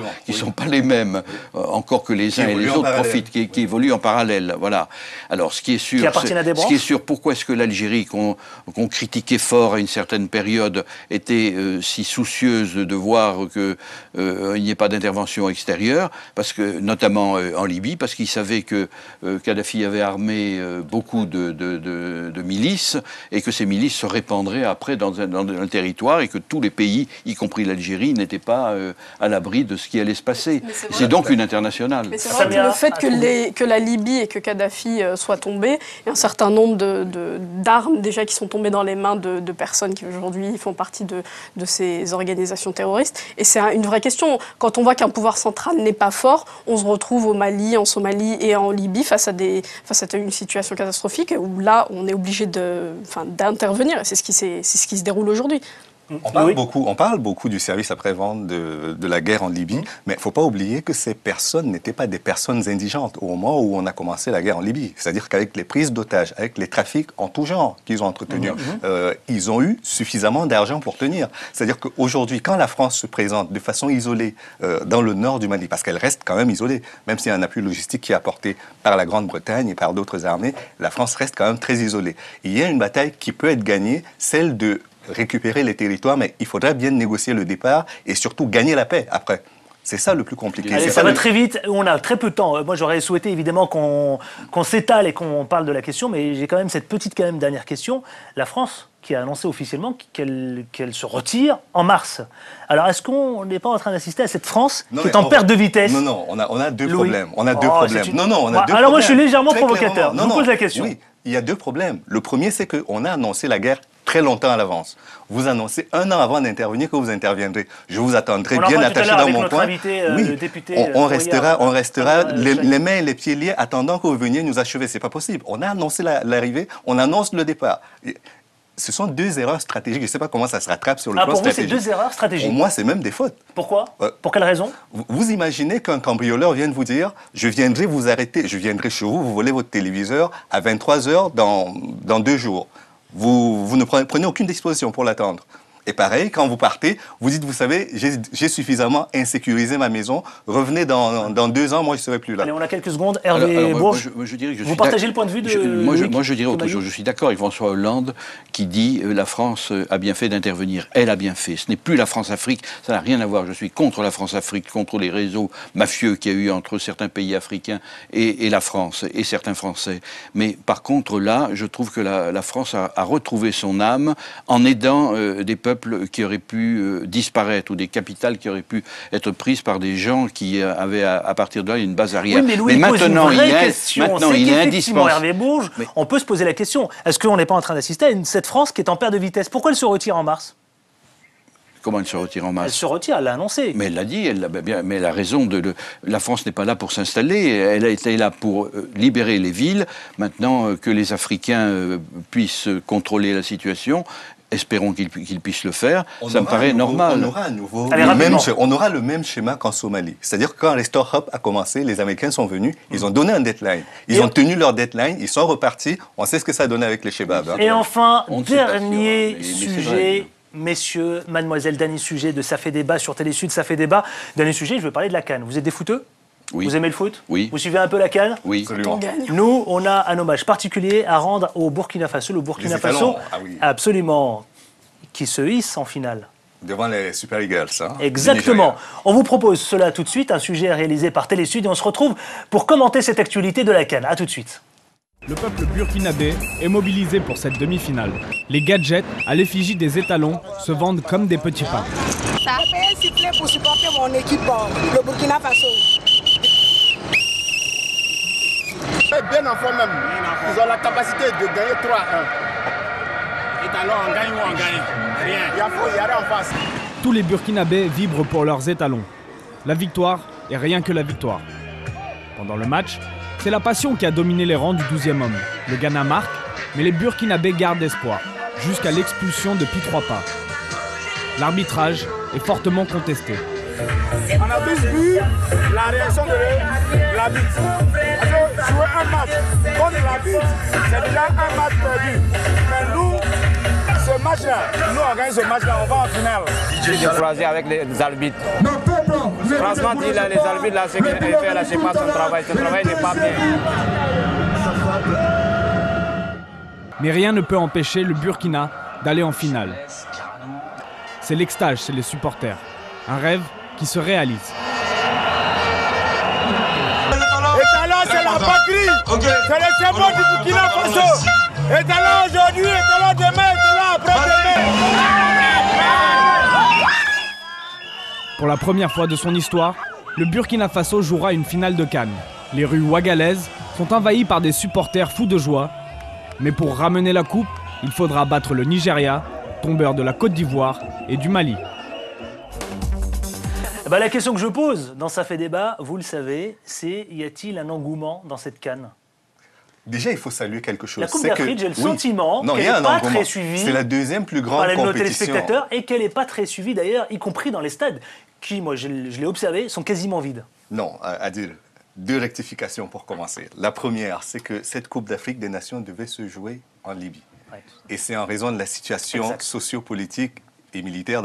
Speaker 2: les mêmes, encore que les uns et les autres profitent, qui évoluent en parallèle. Voilà. Alors, ce qui est sûr, pourquoi est-ce que l'Algérie, qu'on critiquait fort à une certaine période, était si soucieuse de voir qu'il n'y ait pas d'intervention extérieure, parce que, notamment en Libye, parce qu'ils savaient que Kadhafi avait armé beaucoup de milices, et que ces milices se répandraient après dans un territoire, et que tous les pays, y compris l'Algérie, n'étaient pas à l'abri de ce qui allait se passer. C'est donc une internationale.
Speaker 3: Mais c'est vrai que le fait que la Libye et que Kadhafi soient tombés, il y a un certain nombre d'armes déjà qui sont tombées dans les mains de personnes qui aujourd'hui font partie de ces organisations terroristes. Et c'est une vraie question. Quand on voit qu'un pouvoir central n'est pas fort, on se retrouve au Mali, en Somalie et en Libye face à une situation catastrophique où là, on est obligé d'intervenir. Et c'est ce qui se déroule aujourd'hui.
Speaker 6: On parle beaucoup du service après-vente de la guerre en Libye, mais il ne faut pas oublier que ces personnes n'étaient pas des personnes indigentes au moment où on a commencé la guerre en Libye. C'est-à-dire qu'avec les prises d'otages, avec les trafics en tout genre qu'ils ont entretenus, ils ont eu suffisamment d'argent pour tenir. C'est-à-dire qu'aujourd'hui, quand la France se présente de façon isolée dans le nord du Mali, parce qu'elle reste quand même isolée, même s'il y a un appui logistique qui est apporté par la Grande-Bretagne et par d'autres armées, la France reste quand même très isolée. Il y a une bataille qui peut être gagnée, celle de récupérer les territoires, mais il faudrait bien négocier le départ et surtout gagner la paix après. C'est ça le plus compliqué.
Speaker 1: Allez, ça va très vite, on a très peu de temps. Moi, j'aurais souhaité évidemment qu'on s'étale et qu'on parle de la question, mais j'ai quand même cette petite dernière question. La France qui a annoncé officiellement qu'elle se retire en mars. Alors, est-ce qu'on n'est pas en train d'assister à cette France qui est en perte de vitesse ?
Speaker 6: Non, on a deux problèmes. On a deux problèmes.
Speaker 1: Alors, moi, je suis légèrement provocateur. Je vous pose la question.
Speaker 6: Oui, il y a deux problèmes. Le premier, c'est qu'on a annoncé la guerre très longtemps à l'avance. Vous annoncez 1 an avant d'intervenir que vous interviendrez. Je vous attendrai bien attaché dans mon coin.
Speaker 1: Le député,
Speaker 6: on restera les mains et les pieds liés attendant que vous veniez nous achever. C'est pas possible. On a annoncé l'arrivée, on annonce le départ. Ce sont deux erreurs stratégiques. Je ne sais pas comment ça se rattrape sur le plan stratégique.
Speaker 1: Pour vous, c'est 2 erreurs stratégiques.
Speaker 6: Pour moi, c'est même des fautes.
Speaker 1: Pourquoi ? Pour quelle raison ?
Speaker 6: Vous imaginez qu'un cambrioleur vienne vous dire « Je viendrai vous arrêter, je viendrai chez vous, vous volez votre téléviseur à 23h dans 2 jours. » Vous ne prenez aucune disposition pour l'attendre. Et pareil, quand vous partez, vous dites, vous savez, j'ai suffisamment insécurisé ma maison, revenez dans 2 ans, moi je ne serai plus là.
Speaker 1: Allez, on a quelques secondes. Hervé Bourges,
Speaker 2: je dirais que
Speaker 1: vous partagez le point de vue de
Speaker 2: moi, je dirais autre chose. Je suis d'accord avec François Hollande qui dit la France a bien fait d'intervenir. Elle a bien fait. Ce n'est plus la France-Afrique, ça n'a rien à voir. Je suis contre la France-Afrique, contre les réseaux mafieux qu'il y a eu entre certains pays africains et la France, et certains Français. Mais par contre, là, je trouve que la France a retrouvé son âme en aidant des peuples qui auraient pu disparaître ou des capitales qui auraient pu être prises par des gens qui avaient à partir de là une base arrière.
Speaker 1: Oui, mais Louis pose une vraie question.
Speaker 2: Maintenant, il est indispensable.
Speaker 1: Hervé Bourges, on peut se poser la question. Est-ce qu'on n'est pas en train d'assister à cette France qui est en perte de vitesse? Pourquoi elle se retire en mars?
Speaker 2: Comment elle se retire en masse?
Speaker 1: Elle se retire, elle l'a annoncé.
Speaker 2: Mais elle l'a dit, mais elle a raison. La France n'est pas là pour s'installer, elle a été là pour libérer les villes. Maintenant que les Africains puissent contrôler la situation, espérons qu'ils puissent le faire, ça me paraît normal.
Speaker 6: On aura le même schéma qu'en Somalie. C'est-à-dire que quand Restore Hope a commencé, les Américains sont venus, ils ont donné un deadline. Ils ont tenu leur deadline, ils sont repartis. On sait ce que ça a donné avec les Chebabs. Hein.
Speaker 1: Et enfin, dernier sujet... Messieurs, mademoiselle, dernier sujet de Ça fait débat sur Télésud, Ça fait débat. Dernier sujet, je veux parler de la CAN. Vous êtes des footeux?
Speaker 2: Oui.
Speaker 1: Vous aimez le foot?
Speaker 2: Oui.
Speaker 1: Vous suivez un peu la CAN?
Speaker 2: Oui.
Speaker 6: Absolument.
Speaker 1: Nous, on a un hommage particulier à rendre au Burkina Faso. Le Burkina Faso, absolument, qui se hisse en finale.
Speaker 6: Devant les Super Eagles. Hein,
Speaker 1: exactement. On vous propose cela tout de suite, un sujet réalisé par Télésud, et on se retrouve pour commenter cette actualité de la CAN. A tout de suite.
Speaker 9: Le peuple burkinabé est mobilisé pour cette demi-finale. Les gadgets à l'effigie des étalons se vendent comme des petits pains.
Speaker 10: Ça a payé un sifflet pour supporter mon équipe, le Burkina Faso.
Speaker 11: Bien en forme même. Ils ont la capacité de gagner 3-1. Étalons, on gagne ou on gagne? Rien. Il y a rien en face.
Speaker 9: Tous les Burkinabés vibrent pour leurs étalons. La victoire est rien que la victoire. Pendant le match, c'est la passion qui a dominé les rangs du 12e homme. Le Ghana marque, mais les Burkinabés gardent espoir, jusqu'à l'expulsion de Pitroipa. L'arbitrage est fortement contesté.
Speaker 11: On a tous vu la réaction de l'arbitre. Jouer un match contre l'arbitre, c'est déjà un match perdu. Mais nous, ce match-là, nous on gagne ce match-là, on va en finale.
Speaker 12: Je suis croisé avec les arbitres. Franchement, les arbitres, là, ce qu'ils ont fait, là, c'est pas son travail. Son travail n'est pas bien.
Speaker 9: Mais rien ne peut empêcher le Burkina d'aller en finale. C'est l'extase chez les supporters. Un rêve qui se réalise.
Speaker 11: Étalon, c'est la patrie. C'est le symbole du Burkina Faso. Étalon aujourd'hui, étalon demain, étalon après-demain.
Speaker 9: Pour la première fois de son histoire, le Burkina Faso jouera une finale de CAN. Les rues ouagalaises sont envahies par des supporters fous de joie. Mais pour ramener la coupe, il faudra battre le Nigeria, tombeur de la Côte d'Ivoire et du Mali.
Speaker 1: La question que je pose dans Ça fait débat, vous le savez, c'est y a-t-il un engouement dans cette CAN?
Speaker 6: Déjà, il faut saluer quelque chose.
Speaker 1: La Coupe d'Afrique, j'ai le sentiment qu'elle n'est pas très suivie.
Speaker 6: C'est la deuxième plus grande compétition.
Speaker 1: Par nos téléspectateurs, et qu'elle n'est pas très suivie d'ailleurs, y compris dans les stades, qui, moi je l'ai observé, sont quasiment vides.
Speaker 6: Non, Adil, 2 rectifications pour commencer. La première, c'est que cette Coupe d'Afrique des Nations devait se jouer en Libye. Ouais. Et c'est en raison de la situation sociopolitique et militaire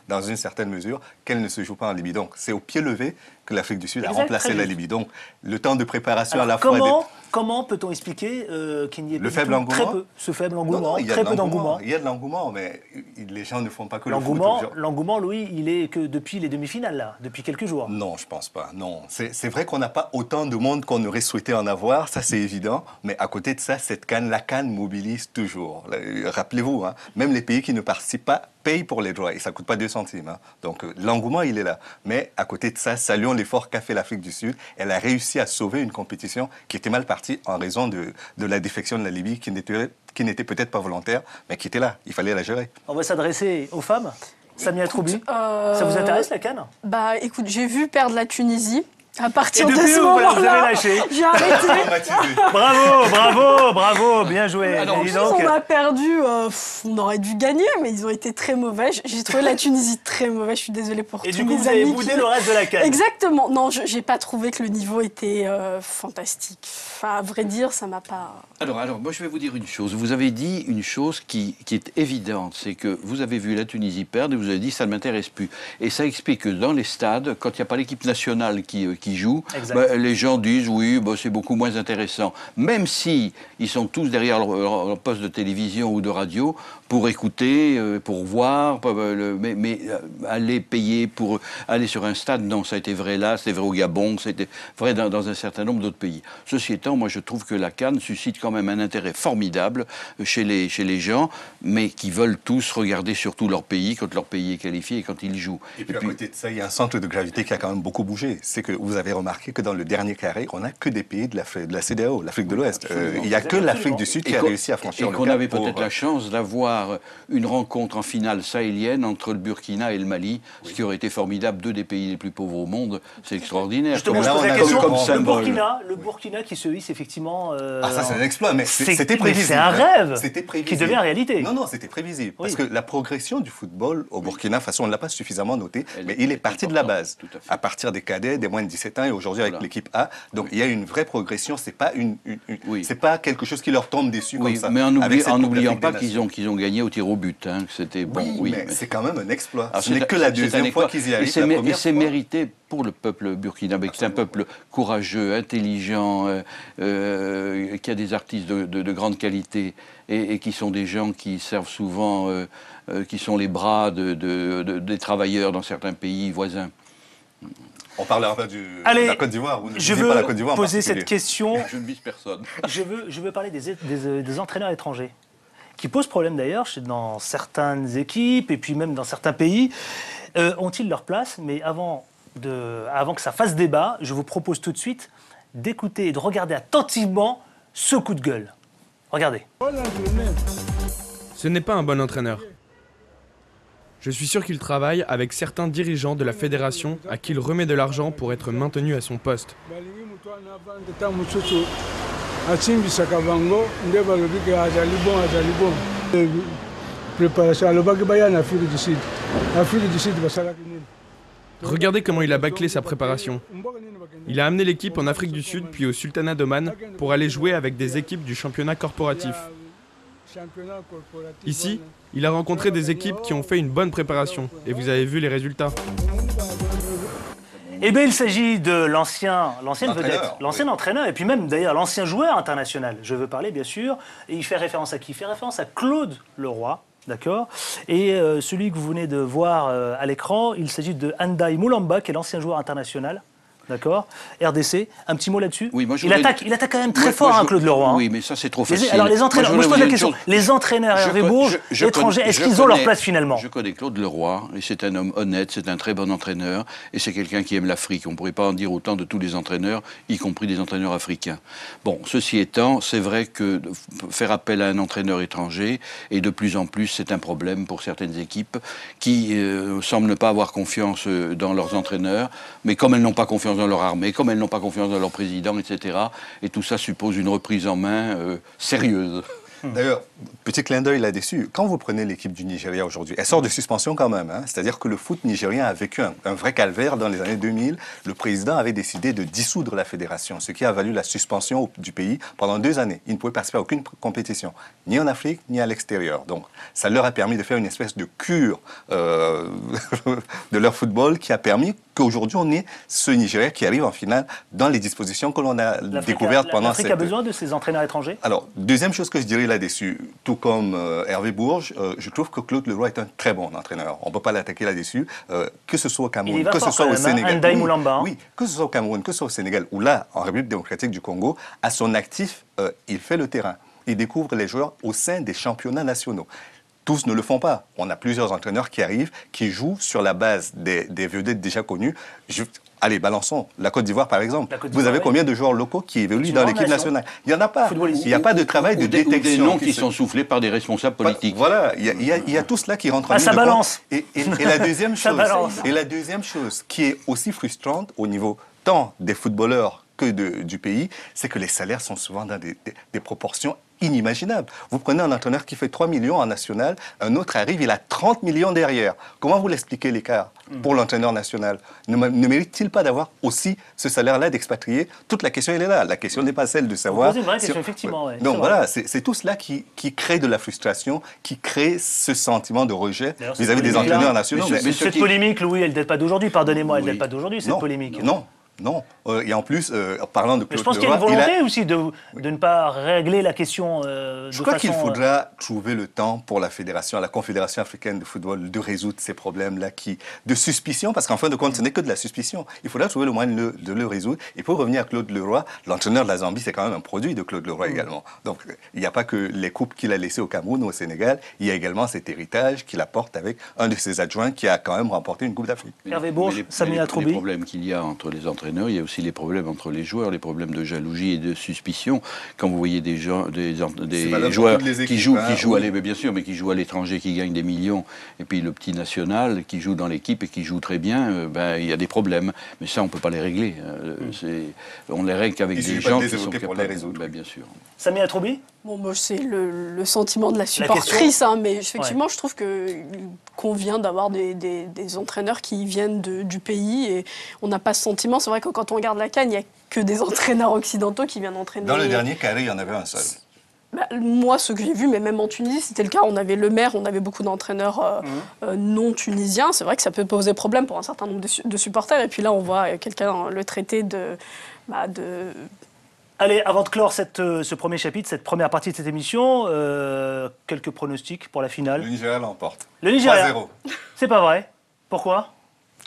Speaker 6: dans une certaine mesure qu'elle ne se joue pas en Libye. Donc, c'est au pied levé que l'Afrique du Sud a remplacé la Libye. Donc, le temps de préparation à la fois...
Speaker 1: Comment peut-on expliquer qu'il n'y ait
Speaker 6: très
Speaker 1: peu ce faible engouement, très peu d'engouement?
Speaker 6: Il y a de l'engouement, mais les gens ne font pas que le foot.
Speaker 1: L'engouement, Louis, il est que depuis les demi-finales, là, depuis quelques jours.
Speaker 6: Non, je ne pense pas. Non, c'est vrai qu'on n'a pas autant de monde qu'on aurait souhaité en avoir, ça c'est évident. Mais à côté de ça, la CAN mobilise toujours. Rappelez-vous, hein, même les pays qui ne participent pas payent pour les droits et ça ne coûte pas 2 centimes. Hein. Donc l'engouement, il est là. Mais à côté de ça, saluons l'effort qu'a fait l'Afrique du Sud. Elle a réussi à sauver une compétition qui était mal partie en raison de la défection de la Libye qui n'était peut-être pas volontaire, mais qui était là. Il fallait la gérer.
Speaker 1: On va s'adresser aux femmes. Samia Troubli, ça vous intéresse la CAN?
Speaker 3: Écoute, j'ai vu perdre la Tunisie. À partir de
Speaker 1: depuis,
Speaker 3: ce
Speaker 1: vous avez
Speaker 3: moment-là,
Speaker 1: lâché.
Speaker 3: j'ai arrêté.
Speaker 1: Bravo, bien joué.
Speaker 3: En plus, on a perdu, on aurait dû gagner, mais ils ont été très mauvais. J'ai trouvé la Tunisie très mauvaise, je suis désolée pour tous mes amis.
Speaker 1: Et du coup, vous avez boudé le reste de la CAN.
Speaker 3: Exactement. Non, j'ai pas trouvé que le niveau était fantastique. Enfin, à vrai dire, ça m'a pas...
Speaker 2: Alors, moi, je vais vous dire une chose. Vous avez dit une chose qui est évidente, c'est que vous avez vu la Tunisie perdre et vous avez dit ça ne m'intéresse plus. Et ça explique que dans les stades, quand il n'y a pas l'équipe nationale qui joue, les gens disent oui, c'est beaucoup moins intéressant. Même si ils sont tous derrière leur poste de télévision ou de radio pour écouter, pour voir, mais aller payer pour aller sur un stade, non, ça a été vrai là, c'était vrai au Gabon, c'était vrai dans un certain nombre d'autres pays. Ceci étant, moi je trouve que la CAN suscite quand même un intérêt formidable chez les gens, mais qui veulent tous regarder surtout leur pays quand leur pays est qualifié et quand ils jouent.
Speaker 6: Et puis à côté de ça, il y a un centre de gravité qui a quand même beaucoup bougé. C'est que vous avez remarqué que dans le dernier carré, on n'a que des pays de la CEDEAO, l'Afrique de l'Ouest. Il n'y a que l'Afrique du Sud qui a réussi à franchir le cap.
Speaker 2: Et qu'on avait peut-être la chance d'avoir une rencontre en finale sahélienne entre le Burkina et le Mali, ce qui aurait été formidable, deux des pays les plus pauvres au monde. C'est extraordinaire.
Speaker 1: Justement, je pose la question, le Burkina qui se hisse effectivement...
Speaker 6: ça c'est un exploit, mais c'était prévisible.
Speaker 1: C'est un rêve
Speaker 6: qui
Speaker 1: devient réalité.
Speaker 6: Non, c'était prévisible. Parce que la progression du football au Burkina, de toute façon, on ne l'a pas suffisamment noté, mais il est parti de la base. À partir des cadets, des moins de 17 ans, et aujourd'hui avec l'équipe A. Donc il y a une vraie progression, c'est pas c'est pas quelque chose qui leur tombe dessus comme ça.
Speaker 2: Mais en n'oubliant pas qu'ils ont gagné au tir au but. Hein, c'était bon.
Speaker 6: Mais c'est quand même un exploit. Ce n'est que la deuxième fois qu'ils y arrivent.
Speaker 2: Et c'est mérité pour le peuple burkinabé. C'est un peuple courageux, intelligent, qui a des artistes de grande qualité et qui sont des gens qui servent souvent, qui sont les bras des travailleurs dans certains pays voisins.
Speaker 6: On parlera pas de la Côte d'Ivoire.
Speaker 1: Je veux poser cette question.
Speaker 2: Je ne vise personne.
Speaker 1: Je veux parler des entraîneurs étrangers, qui posent problème d'ailleurs dans certaines équipes et puis même dans certains pays. Ont-ils leur place? Mais avant que ça fasse débat, je vous propose tout de suite d'écouter et de regarder attentivement ce coup de gueule. Regardez.
Speaker 9: Ce n'est pas un bon entraîneur. Je suis sûr qu'il travaille avec certains dirigeants de la fédération à qui il remet de l'argent pour être maintenu à son poste. Regardez comment il a bâclé sa préparation. Il a amené l'équipe en Afrique du Sud puis au Sultanat d'Oman pour aller jouer avec des équipes du championnat corporatif. Ici, il a rencontré des équipes qui ont fait une bonne préparation et vous avez vu les résultats.
Speaker 1: Eh bien, il s'agit de l'ancien vedette, l'ancien entraîneur et puis même d'ailleurs l'ancien joueur international. Je veux parler bien sûr, et il fait référence à qui? Il fait référence à Claude Leroy. D'accord. Et celui que vous venez de voir à l'écran, il s'agit de Andai Moulamba, qui est l'ancien joueur international. D'accord. RDC, un petit mot là-dessus.
Speaker 2: Oui,
Speaker 1: il attaque quand même très fort, Claude Leroy.
Speaker 2: Oui, mais ça c'est trop facile.
Speaker 1: Alors les entraîneurs, moi je pose la question. Les entraîneurs Hervé Bourges, étrangers, est-ce qu'ils ont leur place finalement?
Speaker 2: Je connais Claude Leroy, et c'est un homme honnête, c'est un très bon entraîneur, et c'est quelqu'un qui aime l'Afrique. On ne pourrait pas en dire autant de tous les entraîneurs, y compris des entraîneurs africains. Bon, ceci étant, c'est vrai que faire appel à un entraîneur étranger, et de plus en plus, c'est un problème pour certaines équipes qui semblent ne pas avoir confiance dans leurs entraîneurs, mais comme elles n'ont pas confiance dans leur armée, comme elles n'ont pas confiance dans leur président, etc. Et tout ça suppose une reprise en main sérieuse.
Speaker 6: D'ailleurs, petit clin d'œil là-dessus, quand vous prenez l'équipe du Nigeria aujourd'hui, elle sort de suspension quand même. Hein, c'est-à-dire que le foot nigérien a vécu un vrai calvaire dans les années 2000. Le président avait décidé de dissoudre la fédération, ce qui a valu la suspension du pays pendant 2 années. Ils ne pouvaient participer à aucune compétition, ni en Afrique, ni à l'extérieur. Donc, ça leur a permis de faire une espèce de cure de leur football qui a permis qu'aujourd'hui, on ait ce Nigeria qui arrive en finale dans les dispositions que l'on a découvertes pendant cette...
Speaker 1: L'Afrique a besoin de ces entraîneurs étrangers?
Speaker 6: Alors, deuxième chose que je dirais là-dessus, tout comme Hervé Bourges, je trouve que Claude Leroy est un très bon entraîneur. On ne peut pas l'attaquer là-dessus, que ce soit au Cameroun, que ce soit au Sénégal. Oui, que ce soit au Cameroun, que ce soit au Sénégal, ou là, en République démocratique du Congo, à son actif, il fait le terrain. Il découvre les joueurs au sein des championnats nationaux. Tous ne le font pas. On a plusieurs entraîneurs qui arrivent, qui jouent sur la base des vedettes déjà connues. Allez, balançons. La Côte d'Ivoire, par exemple. Vous avez combien de joueurs locaux qui évoluent dans l'équipe nationale? Il n'y en a pas. Il n'y a pas de travail de détection.
Speaker 2: Des noms qui sont soufflés par des responsables politiques.
Speaker 6: Voilà, il y a tout cela qui rentre en ligne
Speaker 1: de compte.
Speaker 6: Et la deuxième chose, qui est aussi frustrante au niveau tant des footballeurs que du pays, c'est que les salaires sont souvent dans des proportions inimaginable. Vous prenez un entraîneur qui fait 3 millions en national, un autre arrive, il a 30 millions derrière. Comment vous l'expliquez l'écart pour l'entraîneur national? Ne mérite-t-il pas d'avoir aussi ce salaire-là d'expatrié? Toute la question, elle est là. La question n'est pas celle de savoir...
Speaker 1: C'est une vraie question, effectivement. Ouais.
Speaker 6: Donc voilà, c'est tout cela qui crée de la frustration, qui crée ce sentiment de rejet vis-à-vis des entraîneurs nationaux.
Speaker 1: Mais cette polémique, Louis, elle ne date pas d'aujourd'hui, pardonnez-moi, elle ne date pas d'aujourd'hui, cette polémique.
Speaker 6: Non. Et en plus, parlant de Claude
Speaker 1: je pense qu'il y a une volonté aussi de ne pas régler la question de
Speaker 6: Je crois qu'il faudra trouver le temps pour la fédération, la Confédération africaine de football, de résoudre ces problèmes-là de suspicion, parce qu'en fin de compte, ce n'est que de la suspicion. Il faudra trouver le moyen de le résoudre. Et pour revenir à Claude Leroy, l'entraîneur de la Zambie, c'est quand même un produit de Claude Leroy également. Donc, il n'y a pas que les coupes qu'il a laissées au Cameroun ou au Sénégal, il y a également cet héritage qu'il apporte avec un de ses adjoints qui a quand même remporté une Coupe d'Afrique.
Speaker 1: Hervé Bourges, Samia Troubi.
Speaker 2: Les problèmes qu'il y a entre les entraîneurs, il y a aussi les problèmes entre les joueurs, les problèmes de jalousie et de suspicion. Quand vous voyez des joueurs qui jouent bien sûr, mais qui jouent à l'étranger, qui gagnent des millions, et puis le petit national qui joue dans l'équipe et qui joue très bien, il y a des problèmes. Mais ça, on ne peut pas les régler. On les règle qu'avec des gens qui sont capables
Speaker 6: pour les résoudre.
Speaker 2: Bien sûr.
Speaker 1: Samia Troubi.
Speaker 3: Bon, moi, c'est le sentiment de la supportrice, mais effectivement, je trouve qu'il convient d'avoir des entraîneurs qui viennent du pays et on n'a pas ce sentiment. C'est vrai que quand on regarde la CAN, il n'y a que des entraîneurs occidentaux qui viennent entraîner.
Speaker 6: Dans le dernier carré, il y en avait un seul.
Speaker 3: Moi, ce que j'ai vu, mais même en Tunisie, c'était le cas. On avait le maire, on avait beaucoup d'entraîneurs non tunisiens. C'est vrai que ça peut poser problème pour un certain nombre de supporters. Et puis là, on voit quelqu'un le traiter de...
Speaker 1: Allez, avant de clore ce premier chapitre, cette première partie de cette émission, quelques pronostics pour la finale.
Speaker 6: Le Nigeria l'emporte.
Speaker 1: Le Nigeria.
Speaker 6: 3-0.
Speaker 1: C'est pas vrai. Pourquoi ?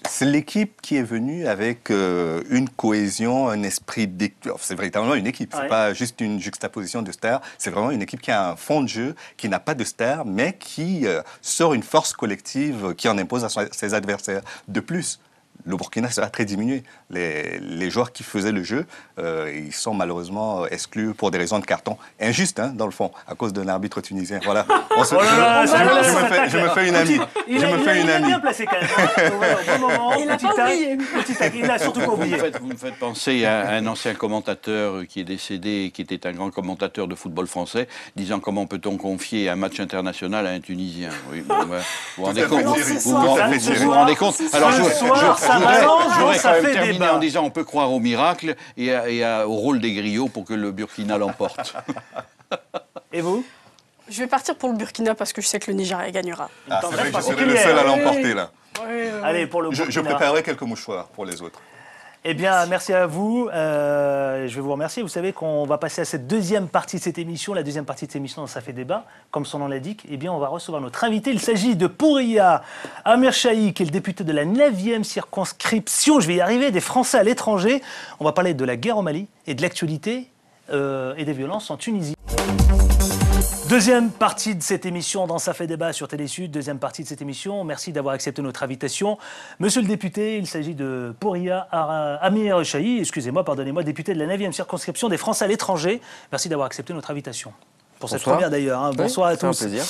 Speaker 6: C'est l'équipe qui est venue avec une cohésion, un esprit d'équipe. C'est véritablement une équipe, c'est pas juste une juxtaposition de stars. C'est vraiment une équipe qui a un fond de jeu, qui n'a pas de stars, mais qui sort une force collective qui en impose à ses adversaires. De plus, le Burkina sera très diminué. Les joueurs qui faisaient le jeu, ils sont malheureusement exclus pour des raisons de carton. Injuste, dans le fond, à cause d'un arbitre tunisien. Voilà. Je me fais une amie.
Speaker 1: Il a bien placé quand même. Au bon moment,
Speaker 3: il n'a pas oublié.
Speaker 1: Il n'a surtout pas oublié.
Speaker 2: Vous me faites penser à un ancien commentateur qui est décédé, qui était un grand commentateur de football français, disant comment peut-on confier un match international à un Tunisien. Oui, bon, vous vous rendez compte. Vous vous rendez compte. Alors, je voudrais quand même terminer en disant on peut croire au miracle et au rôle des griots pour que le Burkina l'emporte.
Speaker 1: Et vous ?
Speaker 3: Je vais partir pour le Burkina parce que je sais que le Nigeria gagnera.
Speaker 6: C'est vrai que je serai le seul à l'emporter là.
Speaker 1: Allez, pour le Burkina.
Speaker 6: Je préparerai quelques mouchoirs pour les autres.
Speaker 1: Eh bien, merci à vous. Je vais vous remercier. Vous savez qu'on va passer à cette deuxième partie de cette émission. La deuxième partie de cette émission, ça fait débat. Comme son nom l'indique, eh bien, on va recevoir notre invité. Il s'agit de Pouriya Amir Chahi, qui est le député de la 9e circonscription, je vais y arriver, des Français à l'étranger. On va parler de la guerre au Mali et de l'actualité et des violences en Tunisie. Deuxième partie de cette émission dans Ça fait débat sur Télésud. Deuxième partie de cette émission. Merci d'avoir accepté notre invitation. Monsieur le député, il s'agit de Pouriya Amir Chahi, pardonnez-moi, député de la 9e circonscription des Français à l'étranger. Merci d'avoir accepté notre invitation. Pour cette première d'ailleurs. Bonsoir à tous.
Speaker 13: C'est un plaisir.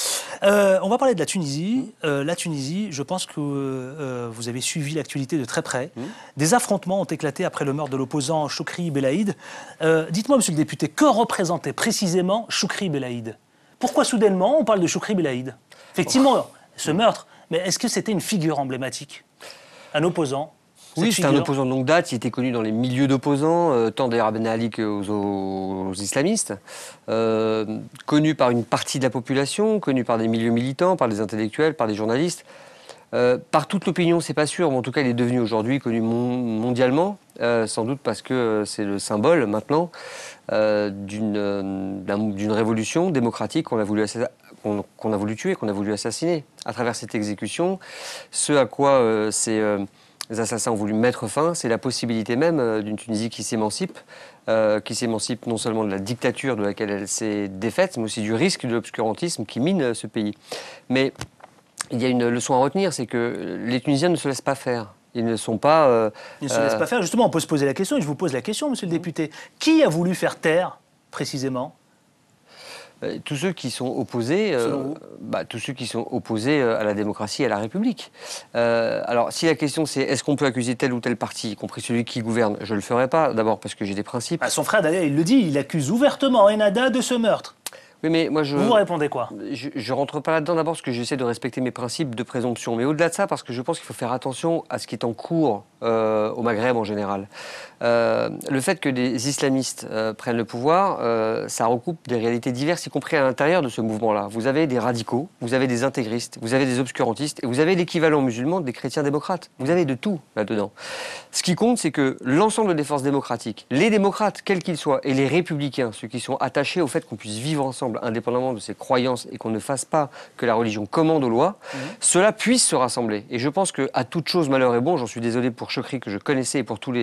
Speaker 1: On va parler de la Tunisie. La Tunisie, je pense que vous avez suivi l'actualité de très près. Des affrontements ont éclaté après le meurtre de l'opposant Choukri Belaïd. Dites-moi, monsieur le député, que représentait précisément Choukri Belaïd ? Pourquoi soudainement on parle de Choukri Belaïd ? Effectivement, ce meurtre, mais est-ce que c'était une figure emblématique ? Un opposant ?
Speaker 13: Oui, c'était un opposant de longue date, il était connu dans les milieux d'opposants, tant d'ailleurs à Ben Ali qu'aux islamistes, connu par une partie de la population, connu par des milieux militants, par des intellectuels, par des journalistes. Par toute l'opinion, c'est pas sûr, mais en tout cas, il est devenu aujourd'hui connu mondialement, sans doute parce que c'est le symbole maintenant d'une révolution démocratique qu'on a voulu tuer, qu'on a voulu assassiner. À travers cette exécution, ce à quoi les assassins ont voulu mettre fin, c'est la possibilité même d'une Tunisie qui s'émancipe non seulement de la dictature de laquelle elle s'est défaite, mais aussi du risque de l'obscurantisme qui mine ce pays. Mais il y a une leçon à retenir, c'est que les Tunisiens ne se laissent pas faire. Ils ne sont pas...
Speaker 1: Ils ne se laissent pas faire. Justement, on peut se poser la question, et je vous pose la question, monsieur le député. Qui a voulu faire taire, précisément ?
Speaker 13: tous ceux qui sont opposés, tous ceux qui sont opposés à la démocratie et à la République. Alors, si la question c'est est-ce qu'on peut accuser tel ou tel parti, y compris celui qui gouverne, je ne le ferai pas. D'abord parce que j'ai des principes.
Speaker 1: Son frère, d'ailleurs, il le dit, il accuse ouvertement Ennahda de ce meurtre.
Speaker 13: Oui, mais moi
Speaker 1: vous répondez quoi?
Speaker 13: Je rentre pas là-dedans d'abord parce que j'essaie de respecter mes principes de présomption. Mais au-delà de ça, parce que je pense qu'il faut faire attention à ce qui est en cours au Maghreb en général. Le fait que des islamistes prennent le pouvoir, ça recoupe des réalités diverses, y compris à l'intérieur de ce mouvement-là. Vous avez des radicaux, vous avez des intégristes, vous avez des obscurantistes, et vous avez l'équivalent musulman des chrétiens démocrates. Vous avez de tout là-dedans. Ce qui compte, c'est que l'ensemble des forces démocratiques, les démocrates, quels qu'ils soient, et les républicains, ceux qui sont attachés au fait qu'on puisse vivre ensemble, indépendamment de ses croyances, et qu'on ne fasse pas que la religion commande aux lois, cela puisse se rassembler. Et je pense qu'à toute chose, malheur est bon. J'en suis désolé pour Chokri que je connaissais et pour tous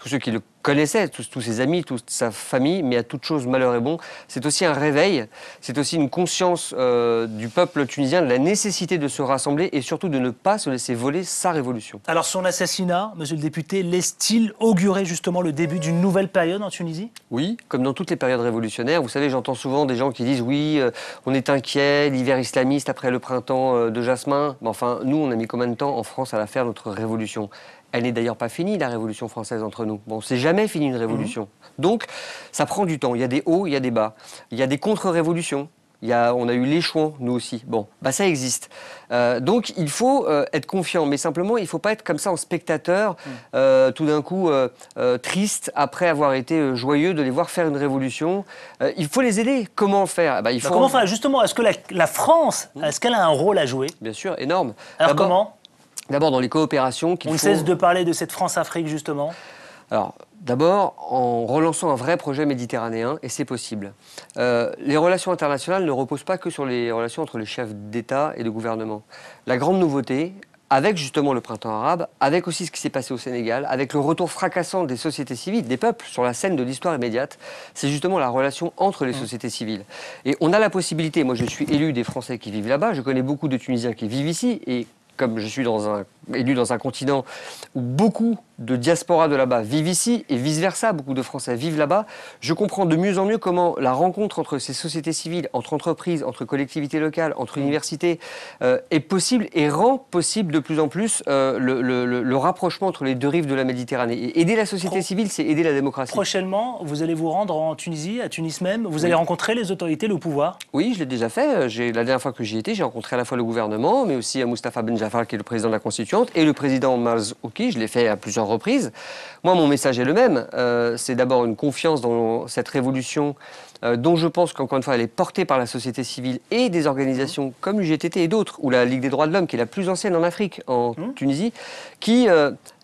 Speaker 13: ceux qui le connaissaient, tous ses amis, toute sa famille, mais à toute chose, malheur est bon. C'est aussi un réveil, c'est aussi une conscience du peuple tunisien de la nécessité de se rassembler et surtout de ne pas se laisser voler sa révolution.
Speaker 1: Alors son assassinat, monsieur le député, laisse-t-il augurer justement le début d'une nouvelle période en Tunisie?
Speaker 13: Oui, comme dans toutes les périodes révolutionnaires. Vous savez, j'entends souvent des gens qui disent oui, on est inquiet, l'hiver islamiste après le printemps de Jasmin. Mais enfin, nous, on a mis combien de temps en France à la faire, notre révolution? Elle n'est d'ailleurs pas finie, la Révolution française, entre nous. Bon, c'est jamais fini une révolution. Donc, ça prend du temps. Il y a des hauts, il y a des bas. Il y a des contre-révolutions. On a eu les chouans, nous aussi. Bon, ça existe. Donc, il faut être confiant. Mais simplement, il ne faut pas être comme ça en spectateur, tout d'un coup triste, après avoir été joyeux de les voir faire une révolution. Il faut les aider. Comment faire?
Speaker 1: Comment faire? Justement, est-ce que la France, est-ce qu'elle a un rôle à jouer?
Speaker 13: Bien sûr, énorme.
Speaker 1: Alors comment?
Speaker 13: D'abord dans les coopérations.
Speaker 1: On ne cesse de parler de cette France-Afrique, justement.
Speaker 13: Alors, d'abord, en relançant un vrai projet méditerranéen, et c'est possible. Les relations internationales ne reposent pas que sur les relations entre les chefs d'État et de gouvernement. La grande nouveauté, avec justement le printemps arabe, avec aussi ce qui s'est passé au Sénégal, avec le retour fracassant des sociétés civiles, des peuples sur la scène de l'histoire immédiate, c'est justement la relation entre les sociétés civiles. Et on a la possibilité, moi je suis élu des Français qui vivent là-bas, je connais beaucoup de Tunisiens qui vivent ici, et comme je suis élu dans un continent où beaucoup de diaspora de là-bas vivent ici et vice-versa, beaucoup de Français vivent là-bas, je comprends de mieux en mieux comment la rencontre entre ces sociétés civiles, entre entreprises, entre collectivités locales, entre universités est possible et rend possible de plus en plus le rapprochement entre les deux rives de la Méditerranée. Et aider la société civile, c'est aider la démocratie.
Speaker 1: Prochainement, vous allez vous rendre en Tunisie, à Tunis même, vous allez rencontrer les autorités, le pouvoir?
Speaker 13: Oui, je l'ai déjà fait. La dernière fois que j'y étais, j'ai rencontré à la fois le gouvernement, mais aussi Moustapha Ben Jafar, qui est le président de la Constituante, et le président Marzouki, je l'ai fait à plusieurs reprises. Moi, mon message est le même. C'est d'abord une confiance dans cette révolution dont je pense qu'encore une fois, elle est portée par la société civile et des organisations comme l'UGTT et d'autres, ou la Ligue des droits de l'homme, qui est la plus ancienne en Afrique, en Tunisie, qui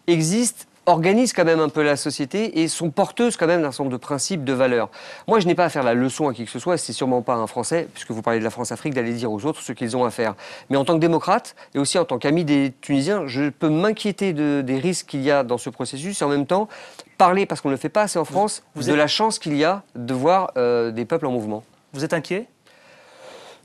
Speaker 13: existe, organisent quand même un peu la société et sont porteuses quand même d'un certain nombre de principes, de valeurs. Moi, je n'ai pas à faire la leçon à qui que ce soit, c'est sûrement pas un Français, puisque vous parlez de la France-Afrique, d'aller dire aux autres ce qu'ils ont à faire. Mais en tant que démocrate, et aussi en tant qu'ami des Tunisiens, je peux m'inquiéter des risques qu'il y a dans ce processus, et en même temps, parler, parce qu'on ne le fait pas assez en France, la chance qu'il y a de voir des peuples en mouvement.
Speaker 1: Vous êtes inquiet?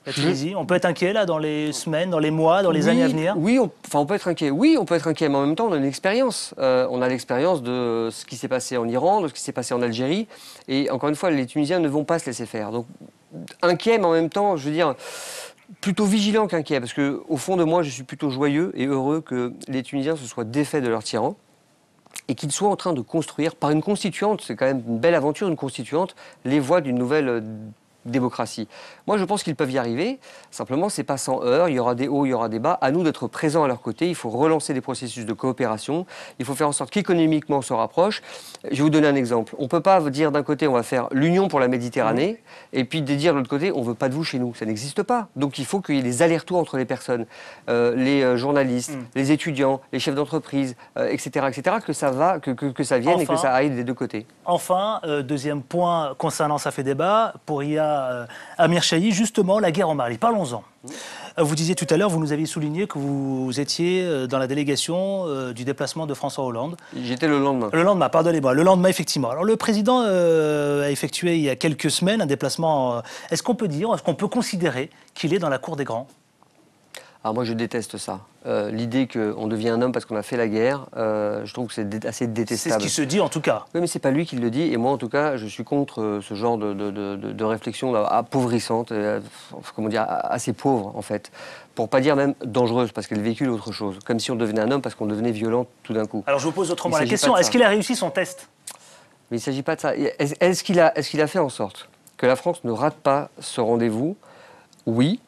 Speaker 1: La Tunisie, on peut être inquiet là dans les semaines, dans les mois, dans les années à venir?
Speaker 13: Oui, on peut être inquiet. Oui, on peut être inquiet, mais en même temps, on a une expérience. On a l'expérience de ce qui s'est passé en Iran, de ce qui s'est passé en Algérie. Et encore une fois, les Tunisiens ne vont pas se laisser faire. Donc, inquiet, mais en même temps, je veux dire, plutôt vigilant qu'inquiet. Parce qu'au fond de moi, je suis plutôt joyeux et heureux que les Tunisiens se soient défaits de leur tyran et qu'ils soient en train de construire, par une constituante, c'est quand même une belle aventure, une constituante, les voies d'une nouvelle démocratie. Moi, je pense qu'ils peuvent y arriver. Simplement, c'est pas sans heurts. Il y aura des hauts, il y aura des bas. À nous d'être présents à leur côté. Il faut relancer des processus de coopération. Il faut faire en sorte qu'économiquement on se rapproche. Je vais vous donner un exemple. On peut pas dire d'un côté on va faire l'union pour la Méditerranée et puis de dire de l'autre côté on veut pas de vous chez nous. Ça n'existe pas. Donc il faut qu'il y ait des allers-retours entre les personnes, les journalistes, les étudiants, les chefs d'entreprise, etc., etc. Que ça vienne et que ça aille des deux côtés.
Speaker 1: Enfin, deuxième point concernant ça fait débat pour Amir Chahi, justement, la guerre au Mali. Parlons-en. Vous disiez tout à l'heure, vous nous aviez souligné que vous étiez dans la délégation du déplacement de François Hollande.
Speaker 13: J'étais le lendemain.
Speaker 1: Le lendemain, pardonnez-moi. Le lendemain, effectivement. Alors, le président a effectué il y a quelques semaines un déplacement. Est-ce qu'on peut considérer qu'il est dans la cour des grands?
Speaker 13: Alors moi je déteste ça. L'idée qu'on devient un homme parce qu'on a fait la guerre, je trouve que c'est assez détestable.
Speaker 1: C'est ce qui se dit en tout cas.
Speaker 13: Oui, mais c'est pas lui qui le dit, et moi en tout cas je suis contre ce genre de réflexion appauvrissante, comment dire, assez pauvre en fait, pour pas dire même dangereuse, parce qu'elle véhicule autre chose, comme si on devenait un homme parce qu'on devenait violent tout d'un coup.
Speaker 1: Alors je vous pose autrement la question, est-ce qu'il a réussi son test?
Speaker 13: Mais il ne s'agit pas de ça. Est-ce qu'il a fait en sorte que la France ne rate pas ce rendez-vous? Oui,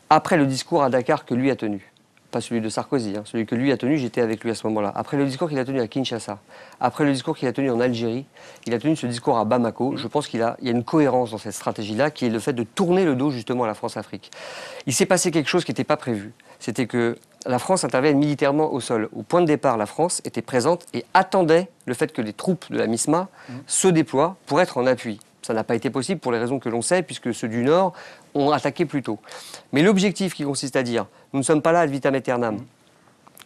Speaker 13: après le discours à Dakar que lui a tenu. Pas celui de Sarkozy, celui que lui a tenu, j'étais avec lui à ce moment-là. Après le discours qu'il a tenu à Kinshasa, après le discours qu'il a tenu en Algérie, il a tenu ce discours à Bamako. Je pense qu'il y a une cohérence dans cette stratégie-là, qui est le fait de tourner le dos justement à la France-Afrique. Il s'est passé quelque chose qui n'était pas prévu. C'était que la France intervienne militairement au sol. Au point de départ, la France était présente et attendait le fait que les troupes de la MISMA se déploient pour être en appui. Ça n'a pas été possible pour les raisons que l'on sait, puisque ceux du Nord ont attaqué plus tôt. Mais l'objectif qui consiste à dire, nous ne sommes pas là ad vitam aeternam.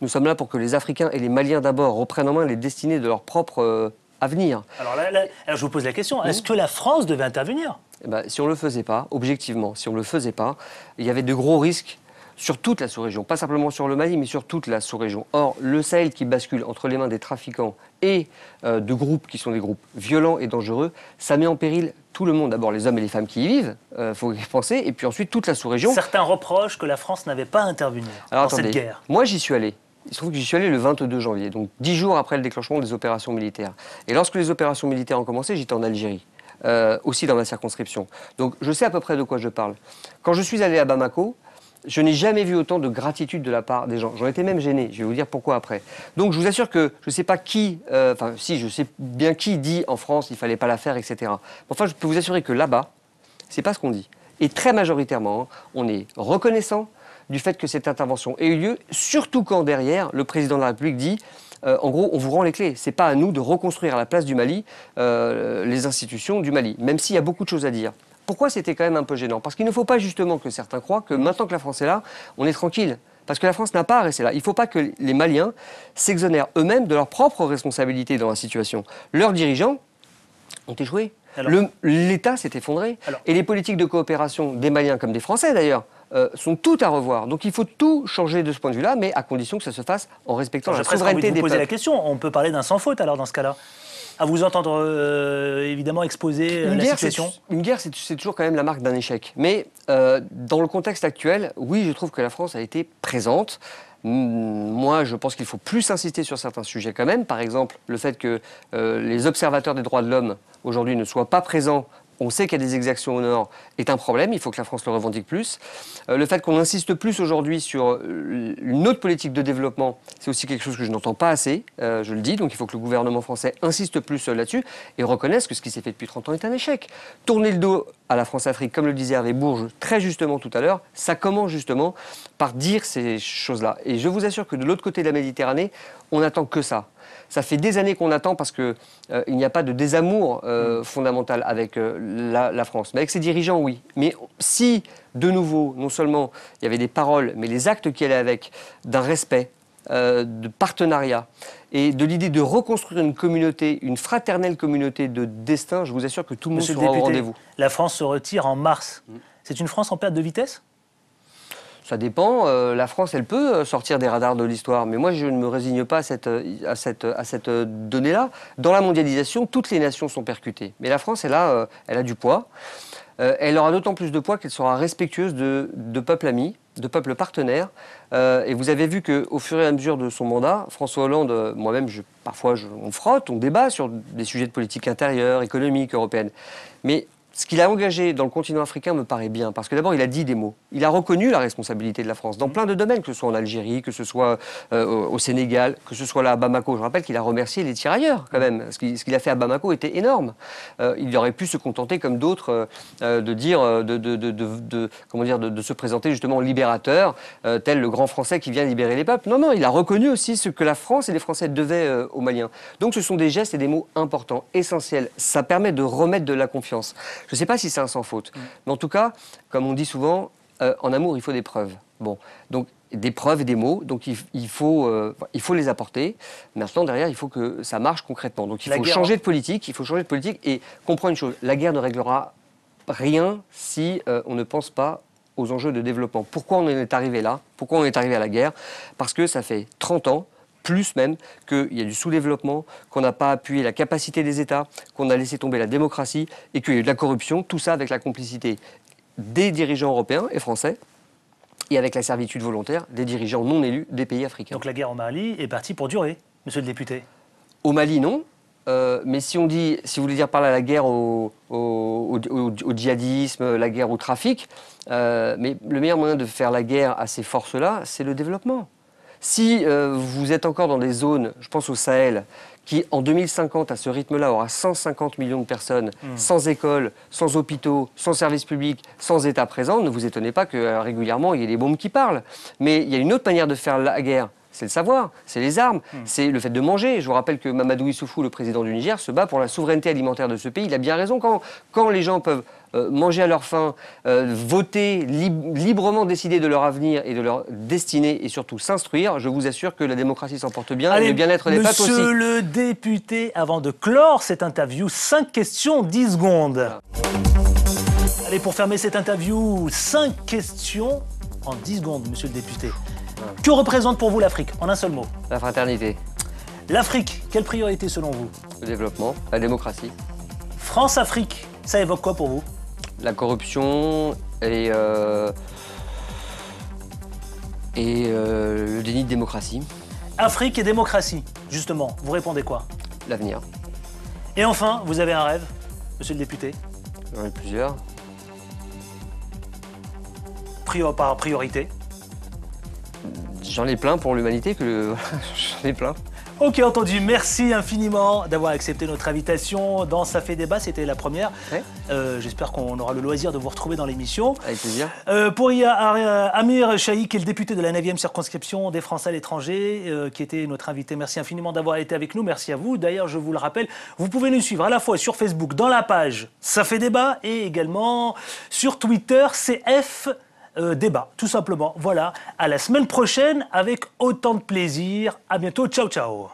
Speaker 13: Nous sommes là pour que les Africains et les Maliens d'abord reprennent en main les destinées de leur propre avenir.
Speaker 1: Alors là, je vous pose la question, est-ce que la France devait intervenir?
Speaker 13: Si on ne le faisait pas, objectivement, si on ne le faisait pas, il y avait de gros risques sur toute la sous-région, pas simplement sur le Mali, mais sur toute la sous-région. Or, le Sahel qui bascule entre les mains des trafiquants et de groupes qui sont des groupes violents et dangereux, ça met en péril tout le monde. D'abord les hommes et les femmes qui y vivent, faut y penser, et puis ensuite toute la sous-région.
Speaker 1: Certains reprochent que la France n'avait pas à intervenir dans cette guerre.
Speaker 13: Moi j'y suis allé. Il se trouve que j'y suis allé le 22 janvier, donc 10 jours après le déclenchement des opérations militaires. Et lorsque les opérations militaires ont commencé, j'étais en Algérie. Aussi dans ma circonscription. Donc je sais à peu près de quoi je parle. Quand je suis allé à Bamako, je n'ai jamais vu autant de gratitude de la part des gens. J'en étais même gêné, je vais vous dire pourquoi après. Donc je vous assure que je ne sais pas qui, si je sais bien qui dit en France il ne fallait pas la faire, etc. Enfin je peux vous assurer que là-bas, ce n'est pas ce qu'on dit. Et très majoritairement, on est reconnaissant du fait que cette intervention ait eu lieu, surtout quand derrière, le président de la République dit en gros, on vous rend les clés. Ce n'est pas à nous de reconstruire à la place du Mali les institutions du Mali, même s'il y a beaucoup de choses à dire. Pourquoi c'était quand même un peu gênant? Parce qu'il ne faut pas justement que certains croient que maintenant que la France est là, on est tranquille. Parce que la France n'a pas à rester là. Il ne faut pas que les Maliens s'exonèrent eux-mêmes de leurs propres responsabilités dans la situation. Leurs dirigeants ont échoué. L'État s'est effondré. Et les politiques de coopération des Maliens, comme des Français d'ailleurs, sont toutes à revoir. Donc il faut tout changer de ce point de vue-là, mais à condition que ça se fasse en respectant la souveraineté des peuples.
Speaker 1: Poser la question, on peut parler d'un sans faute alors dans ce cas-là? À vous entendre évidemment exposer la situation.
Speaker 13: Une guerre, c'est toujours quand même la marque d'un échec. Mais dans le contexte actuel, oui, je trouve que la France a été présente. Moi, je pense qu'il faut plus insister sur certains sujets quand même. Par exemple, le fait que les observateurs des droits de l'homme aujourd'hui ne soient pas présents. On sait qu'il y a des exactions au Nord est un problème, il faut que la France le revendique plus. Le fait qu'on insiste plus aujourd'hui sur une autre politique de développement, c'est aussi quelque chose que je n'entends pas assez, je le dis, donc il faut que le gouvernement français insiste plus là-dessus et reconnaisse que ce qui s'est fait depuis 30 ans est un échec. Tourner le dos à la France-Afrique, comme le disait Hervé Bourges très justement tout à l'heure, ça commence justement par dire ces choses-là. Et je vous assure que de l'autre côté de la Méditerranée, on n'attend que ça. Ça fait des années qu'on attend parce qu'il n'y a pas de désamour fondamental avec la France. Mais avec ses dirigeants, oui. Mais si, de nouveau, non seulement il y avait des paroles, mais les actes qui allaient avec, d'un respect, de partenariat et de l'idée de reconstruire une communauté, une fraternelle communauté de destin, je vous assure que tout le monde sera au rendez-vous.
Speaker 1: La France se retire en mars. C'est une France en perte de vitesse ?
Speaker 13: Ça dépend. La France, elle peut sortir des radars de l'histoire. Mais moi, je ne me résigne pas à cette donnée-là. Dans la mondialisation, toutes les nations sont percutées. Mais la France, elle a du poids. Elle aura d'autant plus de poids qu'elle sera respectueuse de peuples amis, de peuples partenaires. Et vous avez vu qu'au fur et à mesure de son mandat, François Hollande, moi-même, parfois, on frotte, on débat sur des sujets de politique intérieure, économique, européenne. Mais ce qu'il a engagé dans le continent africain me paraît bien, parce que d'abord, il a dit des mots. Il a reconnu la responsabilité de la France dans plein de domaines, que ce soit en Algérie, que ce soit au Sénégal, que ce soit là à Bamako. Je rappelle qu'il a remercié les tirailleurs, quand même. Ce qu'il a fait à Bamako était énorme. Il aurait pu se contenter, comme d'autres, de dire, de se présenter justement libérateur, tel le grand Français qui vient libérer les peuples. Non, il a reconnu aussi ce que la France et les Français devaient aux Maliens. Donc ce sont des gestes et des mots importants, essentiels. Ça permet de remettre de la confiance. Je ne sais pas si c'est un sans faute, mais en tout cas, comme on dit souvent, en amour, il faut des preuves. Bon, donc des preuves et des mots, donc il faut les apporter. Maintenant, derrière, il faut que ça marche concrètement. Donc il faut changer de politique, et comprendre une chose, la guerre ne réglera rien si on ne pense pas aux enjeux de développement. Pourquoi on en est arrivé là? Pourquoi on est arrivé à la guerre? Parce que ça fait 30 ans, plus même, qu'il y a du sous-développement, qu'on n'a pas appuyé la capacité des États, qu'on a laissé tomber la démocratie et qu'il y a eu de la corruption, tout ça avec la complicité des dirigeants européens et français et avec la servitude volontaire des dirigeants non élus des pays africains.
Speaker 1: Donc la guerre au Mali est partie pour durer, monsieur le député?
Speaker 13: Au Mali, non. Mais si on dit, si vous voulez dire par là la guerre au djihadisme, la guerre au trafic, mais le meilleur moyen de faire la guerre à ces forces-là, c'est le développement. Si vous êtes encore dans des zones, je pense au Sahel, qui en 2050, à ce rythme-là, aura 150 millions de personnes, sans école, sans hôpitaux, sans services publics, sans État présent, ne vous étonnez pas que régulièrement il y ait des bombes qui parlent. Mais il y a une autre manière de faire la guerre. C'est le savoir, c'est les armes, c'est le fait de manger. Je vous rappelle que Mamadou Issoufou, le président du Niger, se bat pour la souveraineté alimentaire de ce pays. Il a bien raison. Quand les gens peuvent manger à leur faim, voter, librement décider de leur avenir et de leur destinée et surtout s'instruire, je vous assure que la démocratie s'en porte bien.
Speaker 1: Allez,
Speaker 13: et le bien-être des peuples aussi.
Speaker 1: Monsieur le député, avant de clore cette interview, 5 questions, 10 secondes. Voilà. Allez, pour fermer cette interview, 5 questions en 10 secondes, monsieur le député. Que représente pour vous l'Afrique, en un seul mot?
Speaker 13: La fraternité.
Speaker 1: L'Afrique, quelle priorité selon vous?
Speaker 13: Le développement, la démocratie.
Speaker 1: France-Afrique, ça évoque quoi pour vous?
Speaker 13: La corruption et le déni de démocratie.
Speaker 1: Afrique et démocratie, justement, vous répondez quoi?
Speaker 13: L'avenir.
Speaker 1: Et enfin, vous avez un rêve, monsieur le député?
Speaker 13: J'en ai plusieurs.
Speaker 1: Par priorité?
Speaker 13: J'en ai plein pour l'humanité, j'en ai plein.
Speaker 1: Ok, entendu. Merci infiniment d'avoir accepté notre invitation dans Ça fait débat. C'était la première. Ouais. J'espère qu'on aura le loisir de vous retrouver dans l'émission.
Speaker 13: Avec plaisir.
Speaker 1: Pour Amir Chahi, qui est le député de la 9e circonscription des Français à l'étranger, qui était notre invité. Merci infiniment d'avoir été avec nous. Merci à vous. D'ailleurs, je vous le rappelle, vous pouvez nous suivre à la fois sur Facebook, dans la page Ça fait débat, et également sur Twitter, CF débat, tout simplement. Voilà, à la semaine prochaine avec autant de plaisir. À bientôt, ciao ciao.